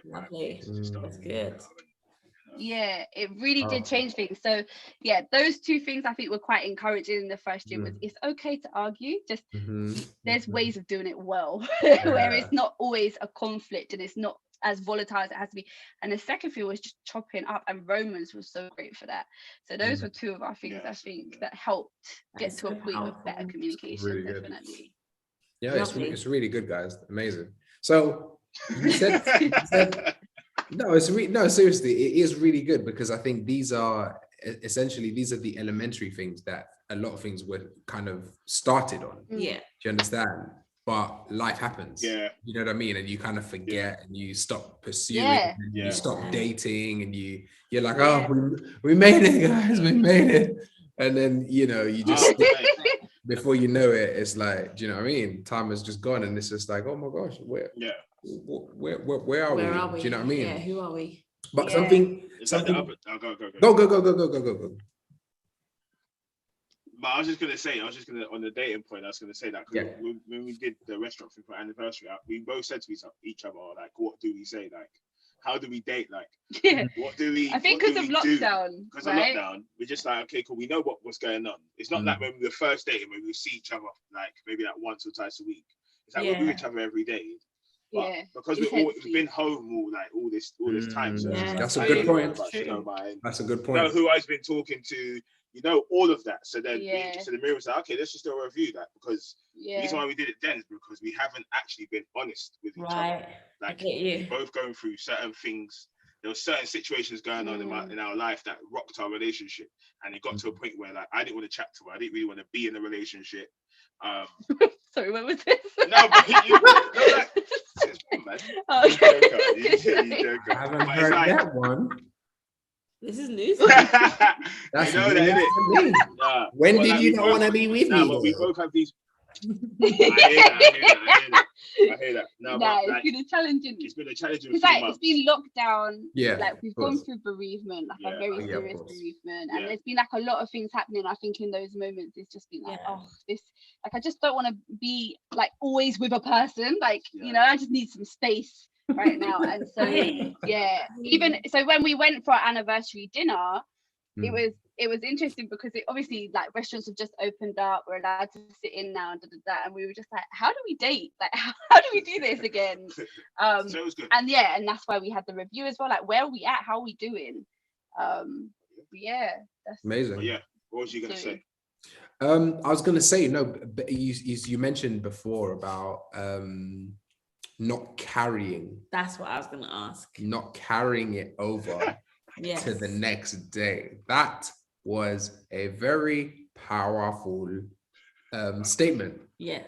lovely. That's good. It really did change things. So those two things I think were quite encouraging in the first year. Was it's okay to argue, just there's ways of doing it well, where it's not always a conflict and it's not as volatile as it has to be. And the second thing was just chopping up, and Romans was so great for that. So those were two of our things I think that helped get to a point of better communication. Really definitely. It's really good, guys. Amazing. So you said no, seriously, it is really good, because I think these are the elementary things that a lot of things were kind of started on. Do you understand? But life happens. You know what I mean? And you kind of forget, and you stop pursuing, and you stop dating, and you're like, oh, we made it, guys, we made it. And then, you know, you just before you know it, it's like, do you know what I mean? Time has just gone, and it's just like, oh my gosh, where are we? Do you know what I mean? Yeah, who are we? But something. Go. But I was just gonna on the dating point, I was gonna say that when we did the restaurant thing for anniversary, we both said to each other, like, what do we say? Like, how do we date? Like, what do we? I think because of lockdown. Because of lockdown, we're just like, okay, cool. We know what's going on. It's not like when we were first dating, when we see each other like maybe like once or twice a week. It's like we're with each other every day. But because we've been home all this time. So that's a good point. That's a good point. You know who I've been talking to, you know, all of that. So then so the mirror was like, okay, let's just do a review that, because the reason why we did it then is because we haven't actually been honest with each other. Like, we're both going through certain things. There were certain situations going on in our life that rocked our relationship, and it got to a point where, like, I didn't want to chat to her. I didn't really want to be in a relationship. Sorry, what was this? No, but it's fun, man. I haven't heard that one. This is news. That's it. When did you not want to be with me? But we both have these. I hear that. No, it's been a challenging. It's been a challenging. It's like it's been lockdown. Like we've gone through bereavement, like a very serious bereavement, and there's been like a lot of things happening. I think in those moments, it's just been like, this. Like, I just don't want to be like always with a person. Like, you know, I just need some space right now. And so even so, when we went for our anniversary dinner, it was interesting because it obviously, like, restaurants have just opened up, we're allowed to sit in now, and we were just like, how do we date? Like, how do we do this again? So it was good. And and that's why we had the review as well, like, where are we at, how are we doing? That's amazing. But what was you gonna say? I was gonna say, no, but you mentioned before about not carrying. That's what I was gonna ask. Not carrying it over to the next day. That was a very powerful statement. Yes.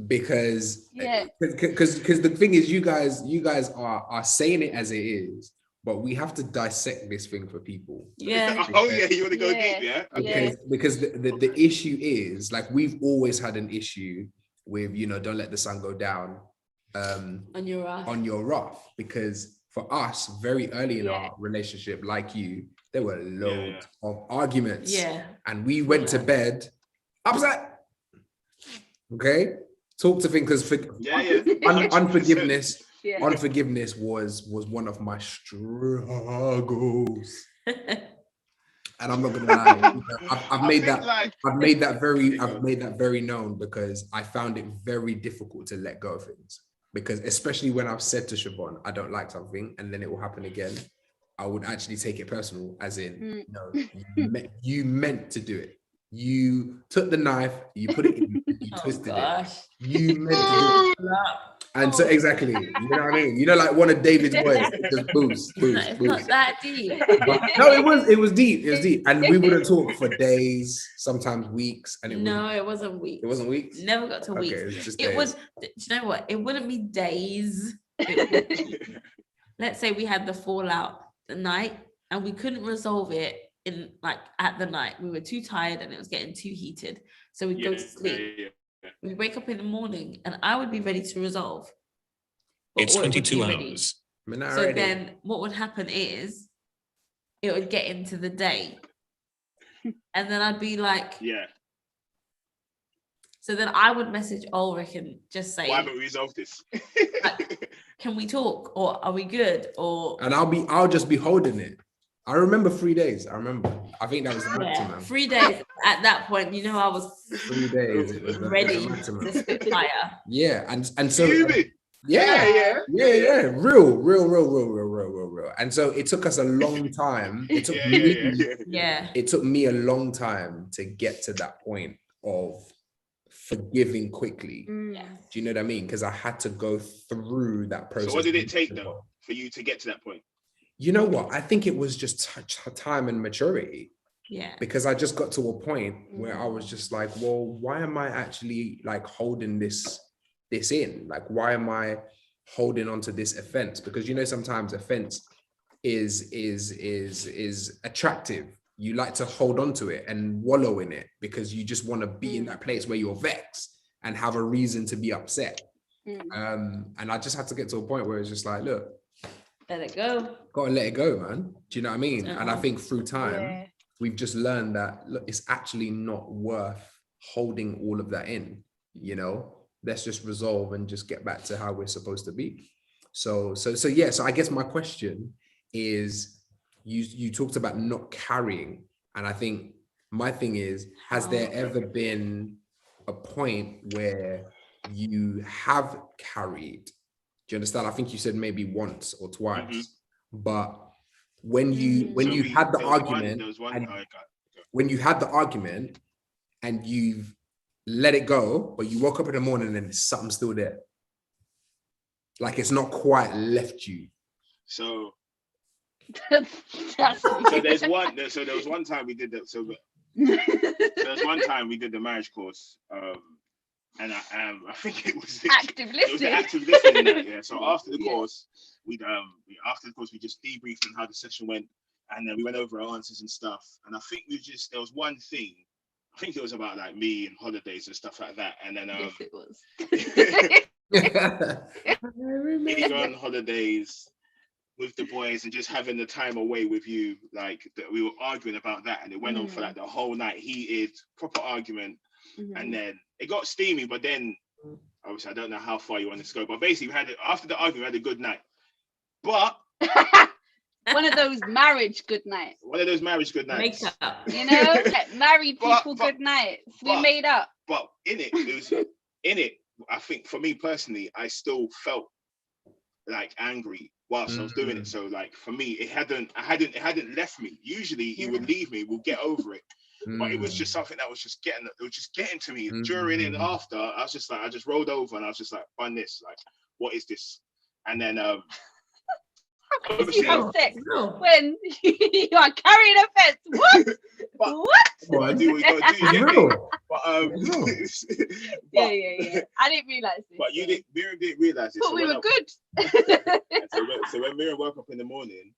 Because the thing is, you guys are saying it as it is, but we have to dissect this thing for people. You want to go deep, Because the issue is, like, we've always had an issue with, you know, don't let the sun go down on your wrath, because for us, very early in our relationship, like you, there were loads of arguments, and we went to bed upset. Okay, talk to things, because unforgiveness Yeah. Unforgiveness was one of my struggles. And I'm not gonna lie, I've made that very known, because I found it very difficult to let go of things. Because especially when I've said to Siobhan, I don't like something, and then it will happen again, I would actually take it personal, as in, no, you meant to do it. You took the knife, you put it in, you twisted it. You meant to do it. And so exactly, you know what I mean? You know, like one of David's words, just boost. It's not that deep. No, it was deep. It was deep. And we wouldn't talk for days, sometimes weeks. And it wasn't weeks. It wasn't weeks? Never got to weeks. It was, do you know what? It wouldn't be days. Let's say we had the fallout the night and we couldn't resolve it in like at the night. We were too tired and it was getting too heated. So we'd go to sleep. We'd wake up in the morning and I would be ready to resolve. It's 22 hours. So then what would happen is it would get into the day. And then I'd be like, so then I would message Ulrich and just say, why haven't we resolved this? Like, can we talk, or are we good? And I'll just be holding it. I remember 3 days. I think that was the maximum. 3 days at that point, you know, I was 3 days. It was ready to spit fire. Yeah, and so yeah. Real. And so it took us a long time. It took me a long time to get to that point of forgiving quickly. Do you know what I mean? Because I had to go through that process. So what did it take though for you to get to that point? You know what? I think it was just time and maturity. Yeah. Because I just got to a point where I was just like, well, why am I actually like holding this in? Like, why am I holding on to this offense? Because, you know, sometimes offense is attractive. You like to hold on to it and wallow in it because you just want to be in that place where you're vexed and have a reason to be upset. And I just had to get to a point where it's just like, look, let it go. Gotta let it go, man. Do you know what I mean? And I think through time, we've just learned that, look, it's actually not worth holding all of that in, you know? Let's just resolve and just get back to how we're supposed to be. So I guess my question is, you talked about not carrying. And I think my thing is, has there ever been a point where you have carried? Do you understand? I think you said maybe once or twice, but when you had the argument, when you had the argument and you've let it go, but you woke up in the morning and something's still there, like it's not quite left you. So there was one time we did that. So there was one time we did the marriage course. And I think it was active listening. It was the active listening night, yeah. So after the course, we just debriefed on how the session went, and then we went over our answers and stuff. And I think there was one thing. I think it was about like me and holidays and stuff like that. And then yes, it was. Being on holidays with the boys and just having the time away with you, like that we were arguing about that, and it went on for like the whole night, heated, proper argument. And then it got steamy, but then obviously I don't know how far you want to go, but basically after the argument we had a good night. But one of those marriage good nights. Make up. You know, like married people good nights. We made up. But in it, I think for me personally, I still felt like angry whilst I was doing it. So like for me, it hadn't left me. Usually he would leave me, we'll get over it. But it was just something that was just getting to me during and after. I was just like, I just rolled over and I was just like, fun this, like, what is this? And then how can you have sex when you are carrying a fence? What? What? I do what you gotta do, you get me? But yeah. I didn't realize this. But Miriam didn't realize it. But we were good. So when Miriam woke up in the morning,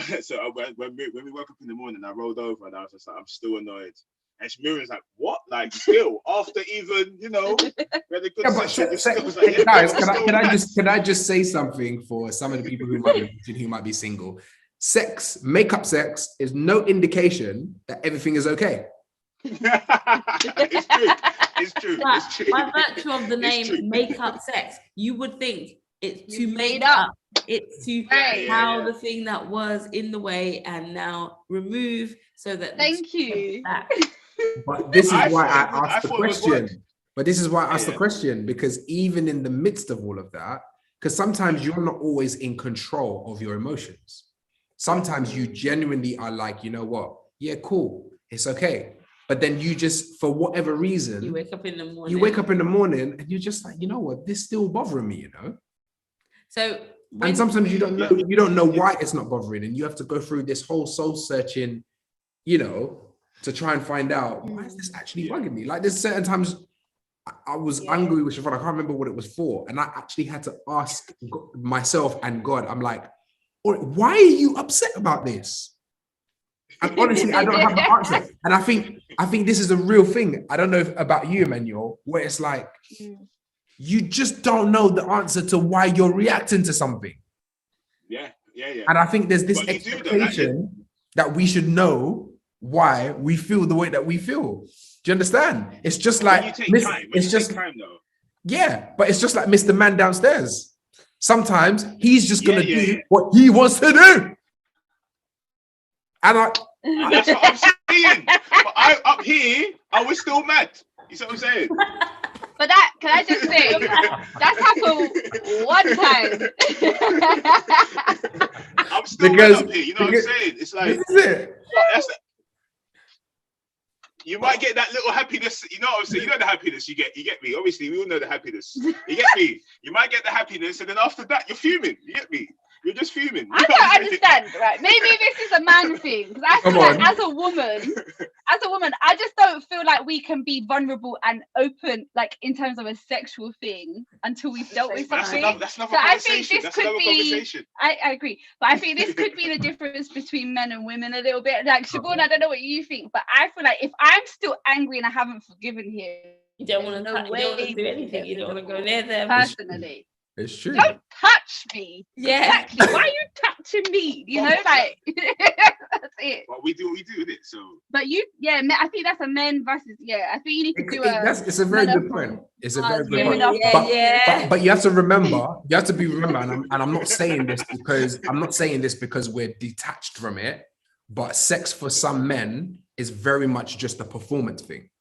when we woke up in the morning, I rolled over and I was just like, I'm still annoyed. And Miriam's like, what? Like, still, after even, you know, we had a good session. Guys, can I just say something for some of the people who might be single? Makeup sex is no indication that everything is okay. It's true. By virtue of the name makeup sex, you would think It's You to made make up. up. It's to Right. how the thing that was in the way and now remove so that. Thank you. But this is why I asked the thought it was question. words. But this is why I asked the question, because even in the midst of all of that, because sometimes you're not always in control of your emotions. Sometimes you genuinely are like, you know what? Yeah, cool. It's okay. But then you just, for whatever reason, You wake up in the morning. And you're just like, you know what? This still bothering me, you know? So and sometimes you don't know why it's not bothering, and you have to go through this whole soul searching, you know, to try and find out why is this actually bugging me. Like there's certain times I was angry with Siobhan. I can't remember what it was for, and I actually had to ask myself and God. I'm like, why are you upset about this? And honestly, I don't have the answer. And I think this is a real thing. I don't know about you, Emmanuel, where it's like you just don't know the answer to why you're reacting to something. Yeah. And I think there's this expectation that we should know why we feel the way that we feel. Do you understand? It's just like yeah, but it's just like Mr. Man downstairs. Sometimes he's just gonna do what he wants to do. And that's what I'm saying. But I up here, I was still mad. You see what I'm saying? But that, can I just say, that's happened one time. I'm still mad up here. You know what I'm saying? It's like you might get that little happiness. You know what I'm saying? You know the happiness you get. You get me? Obviously, we all know the happiness. You get me? You might get the happiness, and then after that, you're fuming. You get me? You're just fuming. I don't understand, right? Maybe this is a man thing, because I feel like as a woman, I just don't feel like we can be vulnerable and open, like in terms of a sexual thing, until we've dealt with something. That's another conversation. I agree, but I think this could be the difference between men and women a little bit. Like Siobhan, I don't know what you think, but I feel like if I'm still angry and I haven't forgiven him, you don't want to do anything. You don't want to go near them. Personally. It's true. Don't touch me. Yeah. Exactly. Why are you touching me? You know, like that's it. Well, we do it. So. But I think that's a men versus. Yeah, I think you need to do it's a very good point. It's a very good point. But you have to remember. You have to be and I'm not saying this because we're detached from it. But sex for some men is very much just a performance thing.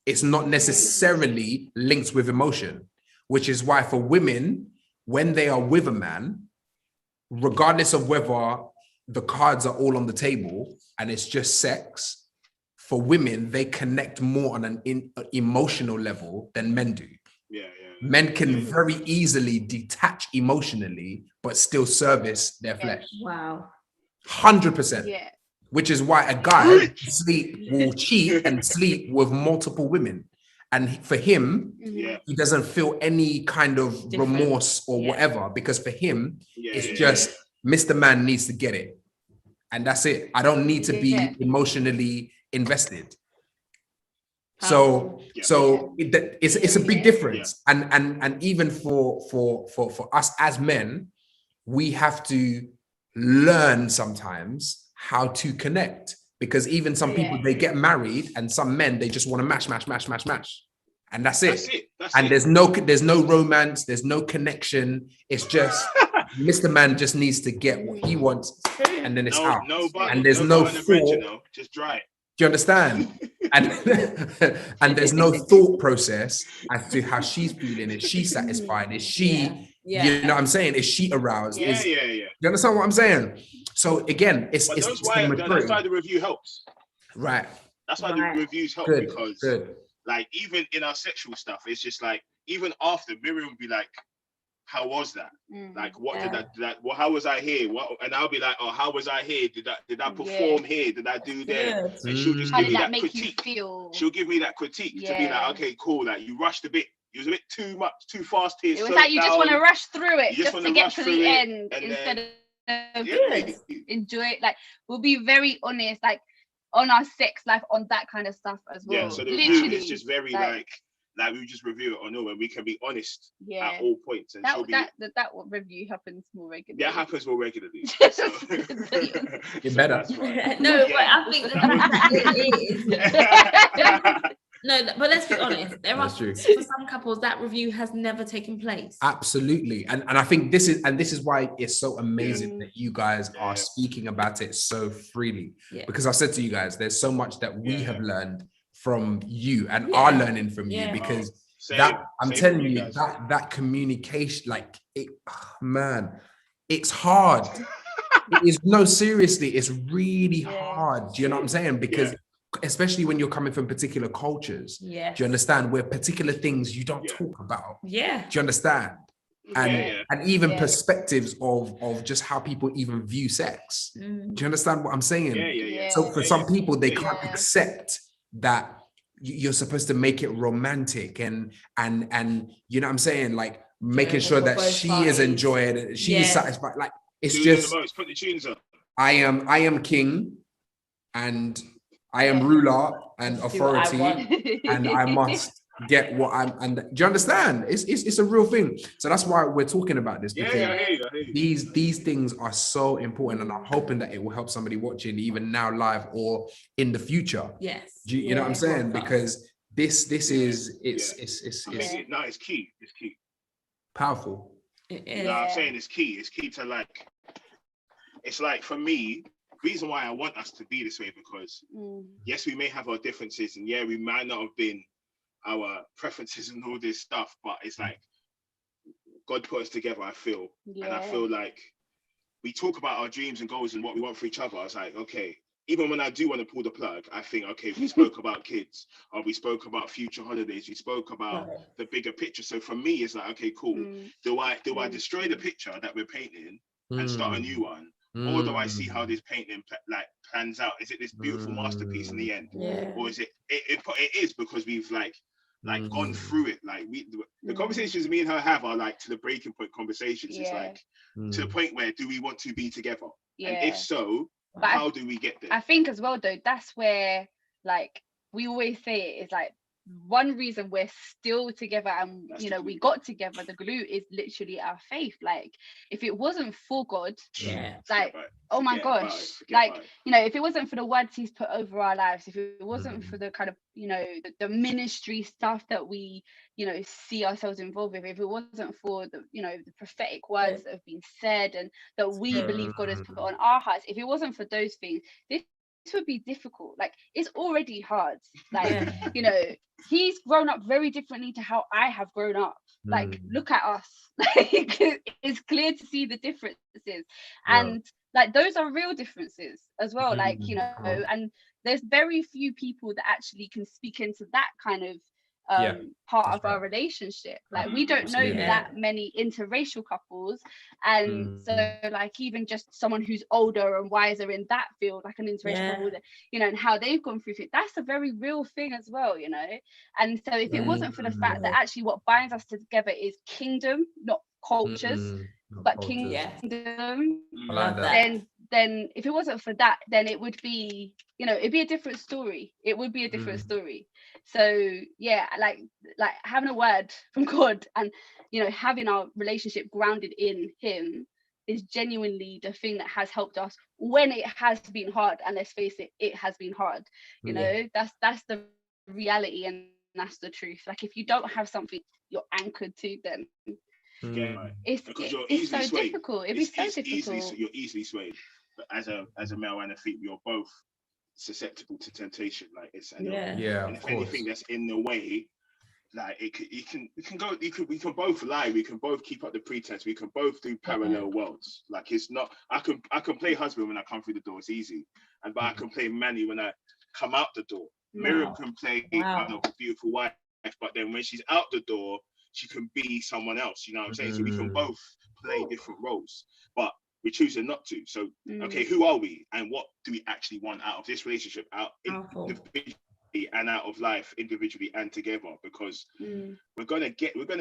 It's not necessarily linked with emotion. Which is why for women, when they are with a man, regardless of whether the cards are all on the table and it's just sex, for women, they connect more on an emotional level than men do. Men can very easily detach emotionally, but still service their flesh. Wow. 100%. Yeah. Which is why a guy will cheat and sleep with multiple women. And for him, he doesn't feel any kind of remorse or whatever, because for him, it's just Mr. Man needs to get it. And that's it. I don't need to be emotionally invested. So it's a big difference. And even for us as men, we have to learn sometimes how to connect. Because even some people, they get married, and some men, they just want to mash. And that's it. There's no romance, there's no connection. It's just Mr. Man just needs to get what he wants, and then it's out. And there's no thought. Just dry it. Do you understand? And there's no thought process as to how she's feeling. Is she satisfied? Is she, you know what I'm saying? Is she aroused? You understand what I'm saying? So again, that's why the review helps. Right. That's why the reviews help, because like even in our sexual stuff, it's just like even after Miriam would be like, how was that? Like what did that how was I here? And I'll be like, oh, how was I here? Did I perform here? Did I do there? And she'll just give me that critique. She'll give me that critique to be like, okay, cool, like you rushed a bit. You was a bit too fast here. It was like you just want to rush through it just to get to the end instead of enjoy it. Like we'll be very honest, like on our sex life, on that kind of stuff as well. Yeah, so the review is just very like we just review it or no, and we can be honest at all points. And that review happens more regularly. That happens more regularly. It better. No, but I think that it is. No, but let's be honest. There are That's true. for some couples that review has never taken place. Absolutely. And I think this is why it's so amazing that you guys are speaking about it so freely. Because I said to you guys, there's so much that we have learned from you and are learning from you, because I'm telling you that communication, like man, it's hard. It is, no, seriously, it's really hard. Do you know what I'm saying? Because especially when you're coming from particular cultures, do you understand, where particular things you don't talk about? Do you understand? And even perspectives of just how people even view sex. Do you understand what I'm saying? So for some people, they can't accept that you're supposed to make it romantic and you know what I'm saying, like making sure that she is enjoyed and she is satisfied. Like it's just put the tunes up. I am king and I am ruler and authority and I must get what I'm, and do you understand? It's a real thing. So that's why we're talking about this, because I hear you. These things are so important, and I'm hoping that it will help somebody watching even now live or in the future. You know what I'm saying? Because this is it's key. It's key. Powerful. You know what I'm saying? It's key. It's key to, like, it's like, for me, reason why I want us to be this way, because yes, we may have our differences, and we might not have been our preferences and all this stuff, but it's like God put us together, I feel. And I feel like we talk about our dreams and goals and what we want for each other. I was like, okay, even when I do want to pull the plug, I think, okay, we spoke about kids, or we spoke about future holidays, we spoke about the bigger picture. So for me, it's like, okay, cool. Do I destroy the picture that we're painting and start a new one? Or do I see how this painting plans out? Is it this beautiful masterpiece in the end? Or is it is because we've like gone through it. Like the conversations me and her have are like to the breaking point conversations. It's like to the point where, do we want to be together? And if so, how do we get there? I think as well though, that's where, like, we always say it is like one reason we're still together and we got together, the glue is literally our faith. Like, if it wasn't for God, like, oh my gosh, like, if it wasn't for the words he's put over our lives, if it wasn't for the kind of the ministry stuff that we see ourselves involved with, if it wasn't for the the prophetic words that have been said and that we believe God has put on our hearts, if it wasn't for those things, this would be difficult. Like, it's already hard. Like, he's grown up very differently to how I have grown up. Like, look at us. Like, it's clear to see the differences. And like, those are real differences as well. Like, and there's very few people that actually can speak into that kind of part of our relationship. Like, we don't know that many interracial couples, and so like even just someone who's older and wiser in that field, like an interracial couple, that, and how they've gone through it, that's a very real thing as well. And so if it wasn't for the fact that actually what binds us together is kingdom, not cultures, but kingdom, then if it wasn't for that, then it would be it'd be a different story. It would be a different story. So like having a word from God and having our relationship grounded in him is genuinely the thing that has helped us when it has been hard. And let's face it, it has been hard. That's the reality, and that's the truth. Like, if you don't have something you're anchored to, then it's so difficult. It'd be so difficult. You're easily swayed. But as a male and a female, you're both susceptible to temptation. Like, it's and if anything that's in the way, like, we can both lie, we can both keep up the pretense, we can both do parallel worlds. Like, it's not, I can play husband when I come through the door, it's easy, but I can play Manny when I come out the door. Miriam can play a beautiful wife, but then when she's out the door, she can be someone else. You know what I'm saying? So we can both play different roles, but we're choosing not to. So, okay, who are we, and what do we actually want out of this relationship, out individually and out of life, individually and together? Because we're gonna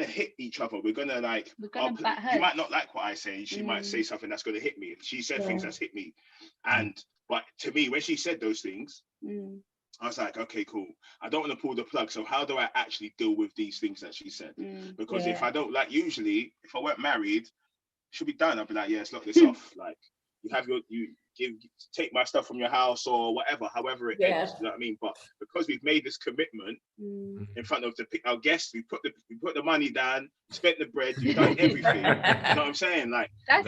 hit each other. We're gonna you might not like what I say. She might say something that's gonna hit me. She said things that's hit me, but to me, when she said those things, I was like, okay, cool. I don't want to pull the plug. So how do I actually deal with these things that she said? Because if I don't, like, usually if I weren't married, she'll be done. I'll be like, let's lock this off. Like, take my stuff from your house or whatever, however it ends, you know what I mean? But because we've made this commitment in front of our guests, we put the money down, spent the bread, you've done everything. You know what I'm saying? Like that's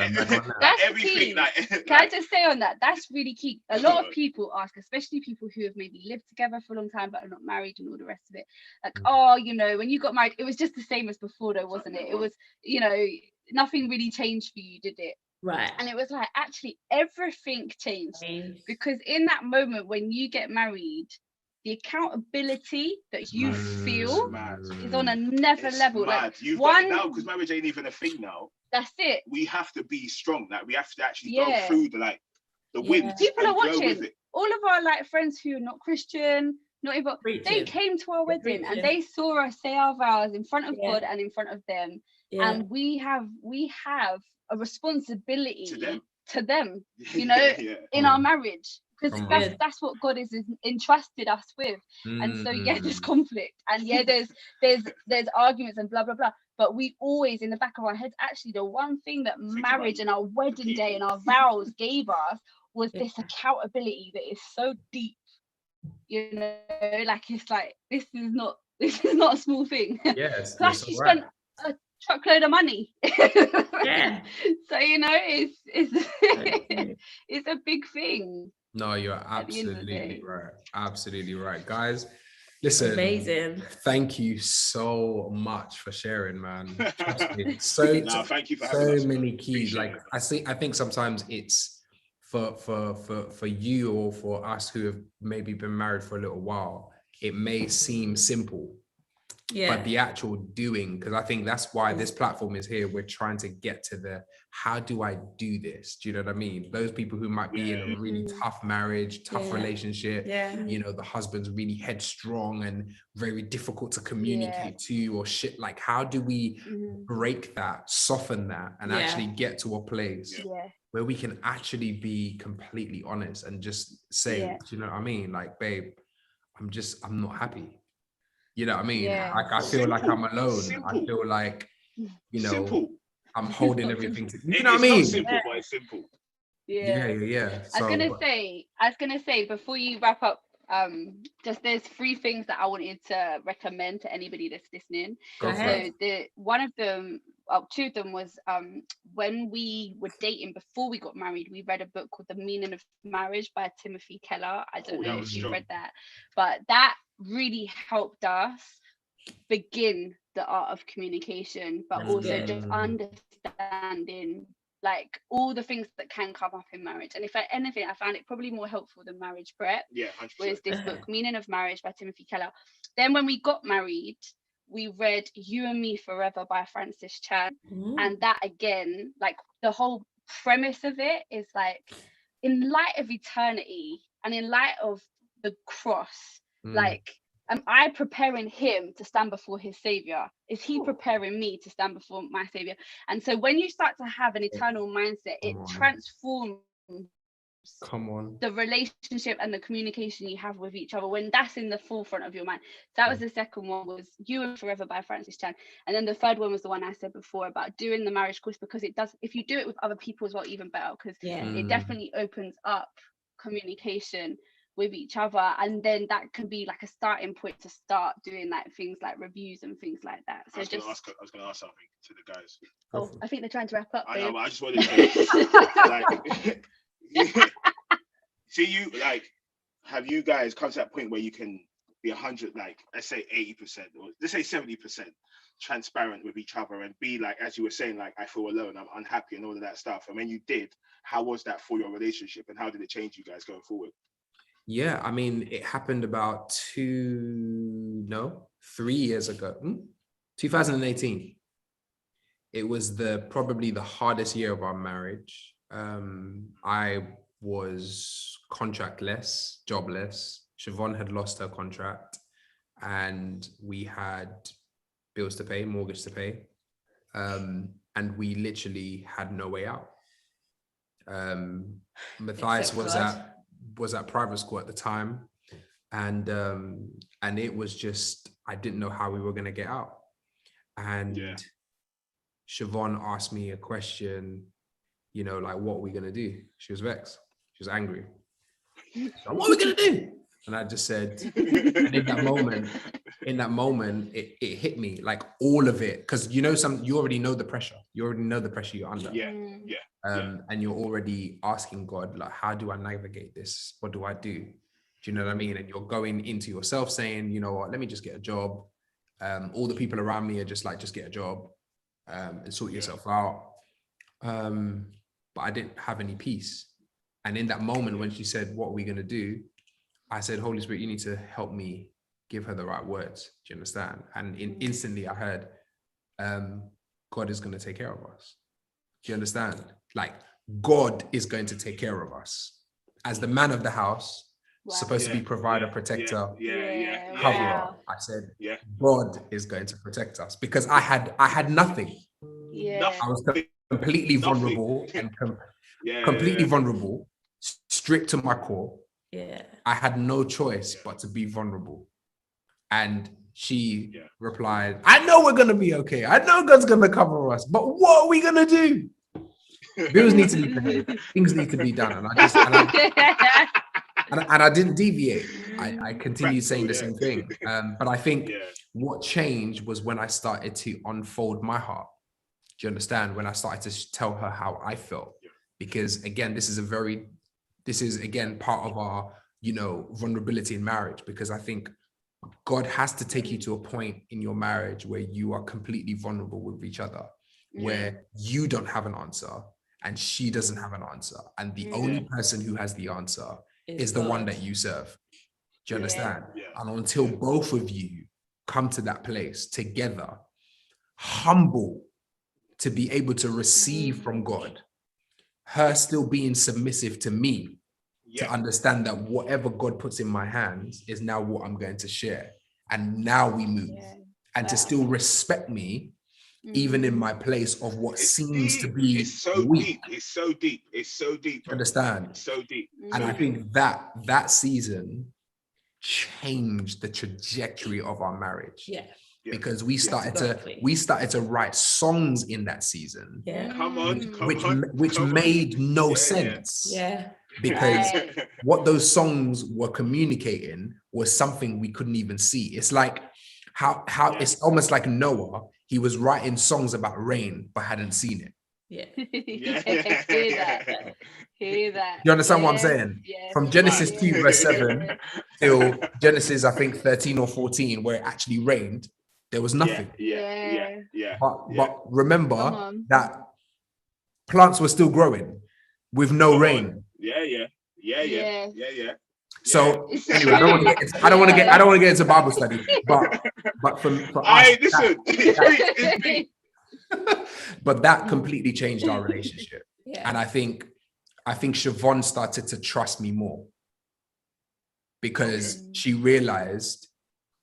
everything. key. Like, can I just say on that? That's really key. A lot of people ask, especially people who have maybe lived together for a long time but are not married and all the rest of it. Like, oh, you know, when you got married, it was just the same as before, though, wasn't it? It was, you know, nothing really changed for you, did it? Right. And it was like, actually, everything changed. Because in that moment when you get married, the accountability that you feel is on another level. Mad. Like now, because marriage ain't even a thing now. That's it. We have to be strong. Like we have to actually go through the wind. People are watching. All of our like friends who are not Christian, not even they came to our wedding and they saw us say our vows in front of God and in front of them. And we have a responsibility to them, you know, in our marriage, because that's what God has entrusted us with. And so there's conflict and there's arguments and blah blah blah, but we always in the back of our heads, actually the one thing that marriage and our wedding day and our vows gave us was this accountability that is so deep, you know, like it's like this is not a small thing. Yes. Plus you spent a truckload of money. So you know it's a big thing. No, you're absolutely right, guys. Listen, amazing. Thank you so much for sharing, man. Thank you for so many keys. Like I think sometimes it's for you or for us who have maybe been married for a little while, it may seem simple. But the actual doing, because I think that's why this platform is here. We're trying to get to how do I do this? Do you know what I mean? Those people who might be in a really tough marriage, tough relationship, you know, the husband's really headstrong and very difficult to communicate to or shit. Like, how do we break that, soften that, and actually get to a place where we can actually be completely honest and just say, do you know what I mean? Like, babe, I'm not happy. You know what I mean? Like, I feel like I'm alone. I feel like, you know, I'm holding everything to, you know what I mean? It's not simple, but it's simple. Yeah. So, I was gonna say before you wrap up, just there's 3 things that I wanted to recommend to anybody that's listening. So one of them, 2 of them was when we were dating before we got married, we read a book called The Meaning of Marriage by Timothy Keller. I don't know if you read that, but that really helped us begin the art of communication, but also just understanding like all the things that can come up in marriage. And if anything, I found it probably more helpful than Marriage Prep. 100%. Was this book, Meaning of Marriage by Timothy Keller. Then when we got married, we read You and Me Forever by Francis Chan. And that again, like the whole premise of it is like, in light of eternity and in light of the cross, like, am I preparing him to stand before his savior? Is he preparing me to stand before my savior? And so when you start to have an eternal mindset, it transforms the relationship and the communication you have with each other when that's in the forefront of your mind. So that was the second one, was You and Forever by Francis Chan. And then the third one was the one I said before about doing the marriage course, because it does, if you do it with other people as well, even better, because it definitely opens up communication with each other, and then that can be like a starting point to start doing like things like reviews and things like that. So I was going to ask something to the guys. I think they're trying to wrap up. I know, but I just wanted to like, see you, like, have you guys come to that point where you can be 100, like, let's say 80%, or let's say 70% transparent with each other and be like, as you were saying, like, I feel alone, I'm unhappy and all of that stuff. And when you did, how was that for your relationship and how did it change you guys going forward? Yeah, I mean, it happened about 3 years ago, 2018. It was probably the hardest year of our marriage. I was contractless, jobless. Siobhan had lost her contract and we had bills to pay, mortgage to pay. And we literally had no way out. Matthias was at private school at the time, and it was just, I didn't know how we were going to get out. And Siobhan asked me a question you know, like, what are we going to do? She was vexed. She was angry. So, what are we going to do? And I just said, and in that moment, it hit me, like, all of it. Because, you know, you already know the pressure. You already know the pressure you're under. And you're already asking God, like, how do I navigate this? What do I do? Do you know what I mean? And you're going into yourself saying, you know what, let me just get a job. All the people around me are just like, just get a job and sort yourself out. But I didn't have any peace. And in that moment, when she said, what are we going to do? I said, Holy Spirit, you need to help me give her the right words. Do you understand? And instantly I heard, God is going to take care of us. Do you understand? Like, God is going to take care of us. As the man of the house, supposed to be provider, protector, coverer. I said, God is going to protect us, because I had nothing. I was completely vulnerable and completely vulnerable, stripped to my core. I had no choice but to be vulnerable. And she replied, I know we're going to be okay. I know God's going to cover us, but what are we going to do? Bills need to be paid. Things need to be done. And I didn't deviate. I continued saying the same thing. But I think what changed was when I started to unfold my heart. Do you understand? When I started to tell her how I felt. Because again, this is again part of our, you know, vulnerability in marriage, because I think God has to take you to a point in your marriage where you are completely vulnerable with each other, where you don't have an answer and she doesn't have an answer. And the only person who has the answer is the one that you serve. Do you understand? And until both of you come to that place together, humble to be able to receive from God, her still being submissive to me, to understand that whatever God puts in my hands is now what I'm going to share. And now we move. And to still respect me, even in my place of what seems to be weak. It's so deep. Understand? It's so deep. And I think that season changed the trajectory of our marriage. Because we started to write songs in that season. Which made no sense. Because what those songs were communicating was something we couldn't even see. It's like how it's almost like Noah. He was writing songs about rain, but hadn't seen it. Hear that. You understand what I'm saying? From Genesis 2 verse 7 till Genesis, I think 13 or 14, where it actually rained, there was nothing. But remember that plants were still growing with no rain. So anyway, I don't want to get into Bible study, but for us, but that completely changed our relationship. And I think Siobhan started to trust me more, because she realized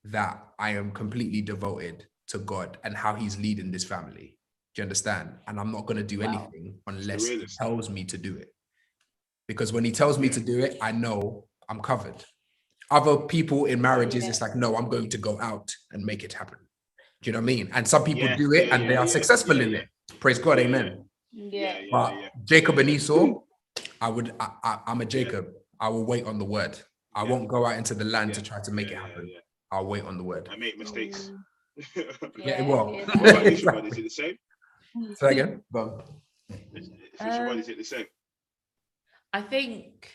that I am completely devoted to God and how he's leading this family. Do you understand? And I'm not going to do anything unless he tells me to do it. Because when he tells me to do it, I know I'm covered. Other people in marriages, it's like, no, I'm going to go out and make it happen. Do you know what I mean? And some people do it and they are successful in it. Praise God, amen. But Jacob and Esau, I'm a Jacob. I will wait on the word. I won't go out into the land to try to make it happen. I'll wait on the word. I make mistakes. Well. Is it the same? Say again. Is it the same? I think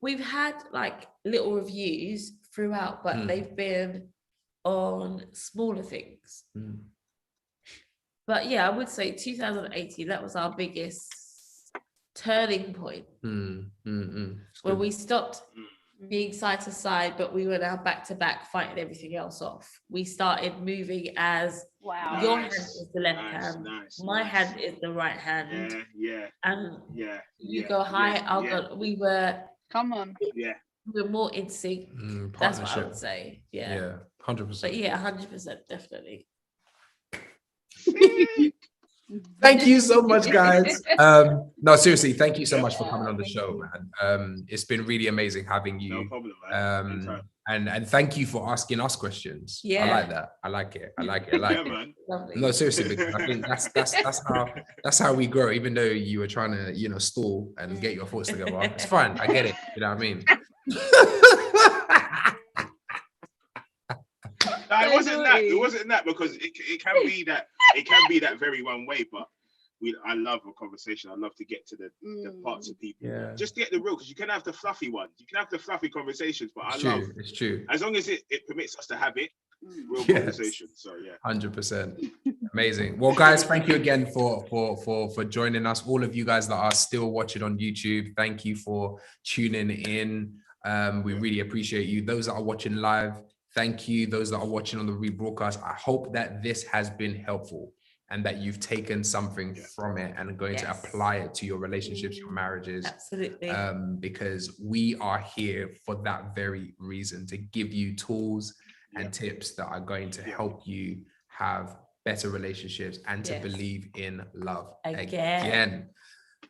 we've had like little reviews throughout, but they've been on smaller things. But yeah, I would say 2018, that was our biggest turning point. Where we stopped being side to side, but we were now back to back fighting everything else off. We started moving as your hand is the left hand, my hand is the right hand. And you go high, I'll go. We were we were more in sync. That's what I would say. 100%. But 100%, definitely. Thank you so much, guys. No, seriously, thank you so much for coming on the show, man. It's been really amazing having you. No problem, man. And thank you for asking us questions. Yeah. I like that. I like it. Yeah, man. No, seriously, because I think that's how we grow. Even though you were trying to, stall and get your thoughts together, it's fine. I get it. You know what I mean? No, it wasn't that. It wasn't that because it can be that. It can be that very one way, but I love a conversation. I love to get to the parts of people. Yeah. Just get the real, because you can have the fluffy ones. You can have the fluffy conversations, but It's true. As long as it permits us to have it, real conversation. So yeah. 100%. Amazing. Well, guys, thank you again for joining us. All of you guys that are still watching on YouTube, thank you for tuning in. We really appreciate you. Those that are watching live, thank you. Those that are watching on the rebroadcast, I hope that this has been helpful and that you've taken something from it and are going to apply it to your relationships, your marriages. Absolutely. Because we are here for that very reason, to give you tools and tips that are going to help you have better relationships and to believe in love again.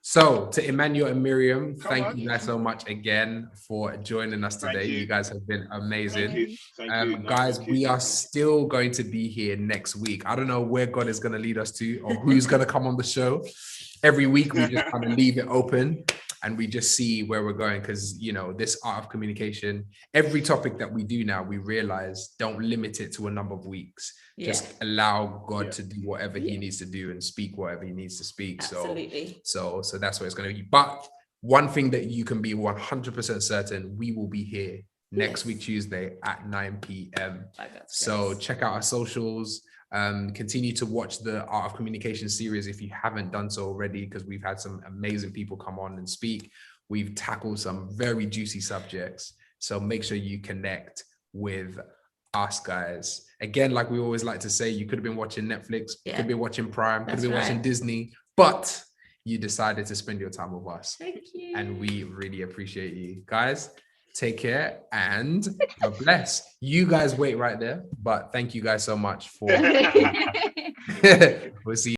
So to Emmanuel and Miriam, thank you guys so much again for joining us today. You guys have been amazing. Thank you. Guys, we are still going to be here next week. I don't know where God is going to lead us to or who's going to come on the show. Every week we just kind of leave it open and we just see where we're going, because this art of communication, every topic that we do now, we realize don't limit it to a number of weeks. Just allow God to do whatever he needs to do and speak whatever he needs to speak. Absolutely. So that's what it's going to be. But one thing that you can be 100% certain, we will be here next week Tuesday at 9 p.m. So check out our socials. Continue to watch the Art of Communication series if you haven't done so already, because we've had some amazing people come on and speak. We've tackled some very juicy subjects. So make sure you connect with us, guys. Again, like we always like to say, you could have been watching Netflix, could have been watching Prime, could have been watching Disney, but you decided to spend your time with us. Thank you. And we really appreciate you. Guys, take care and God bless. You guys wait right there, but thank you guys so much for we'll see you.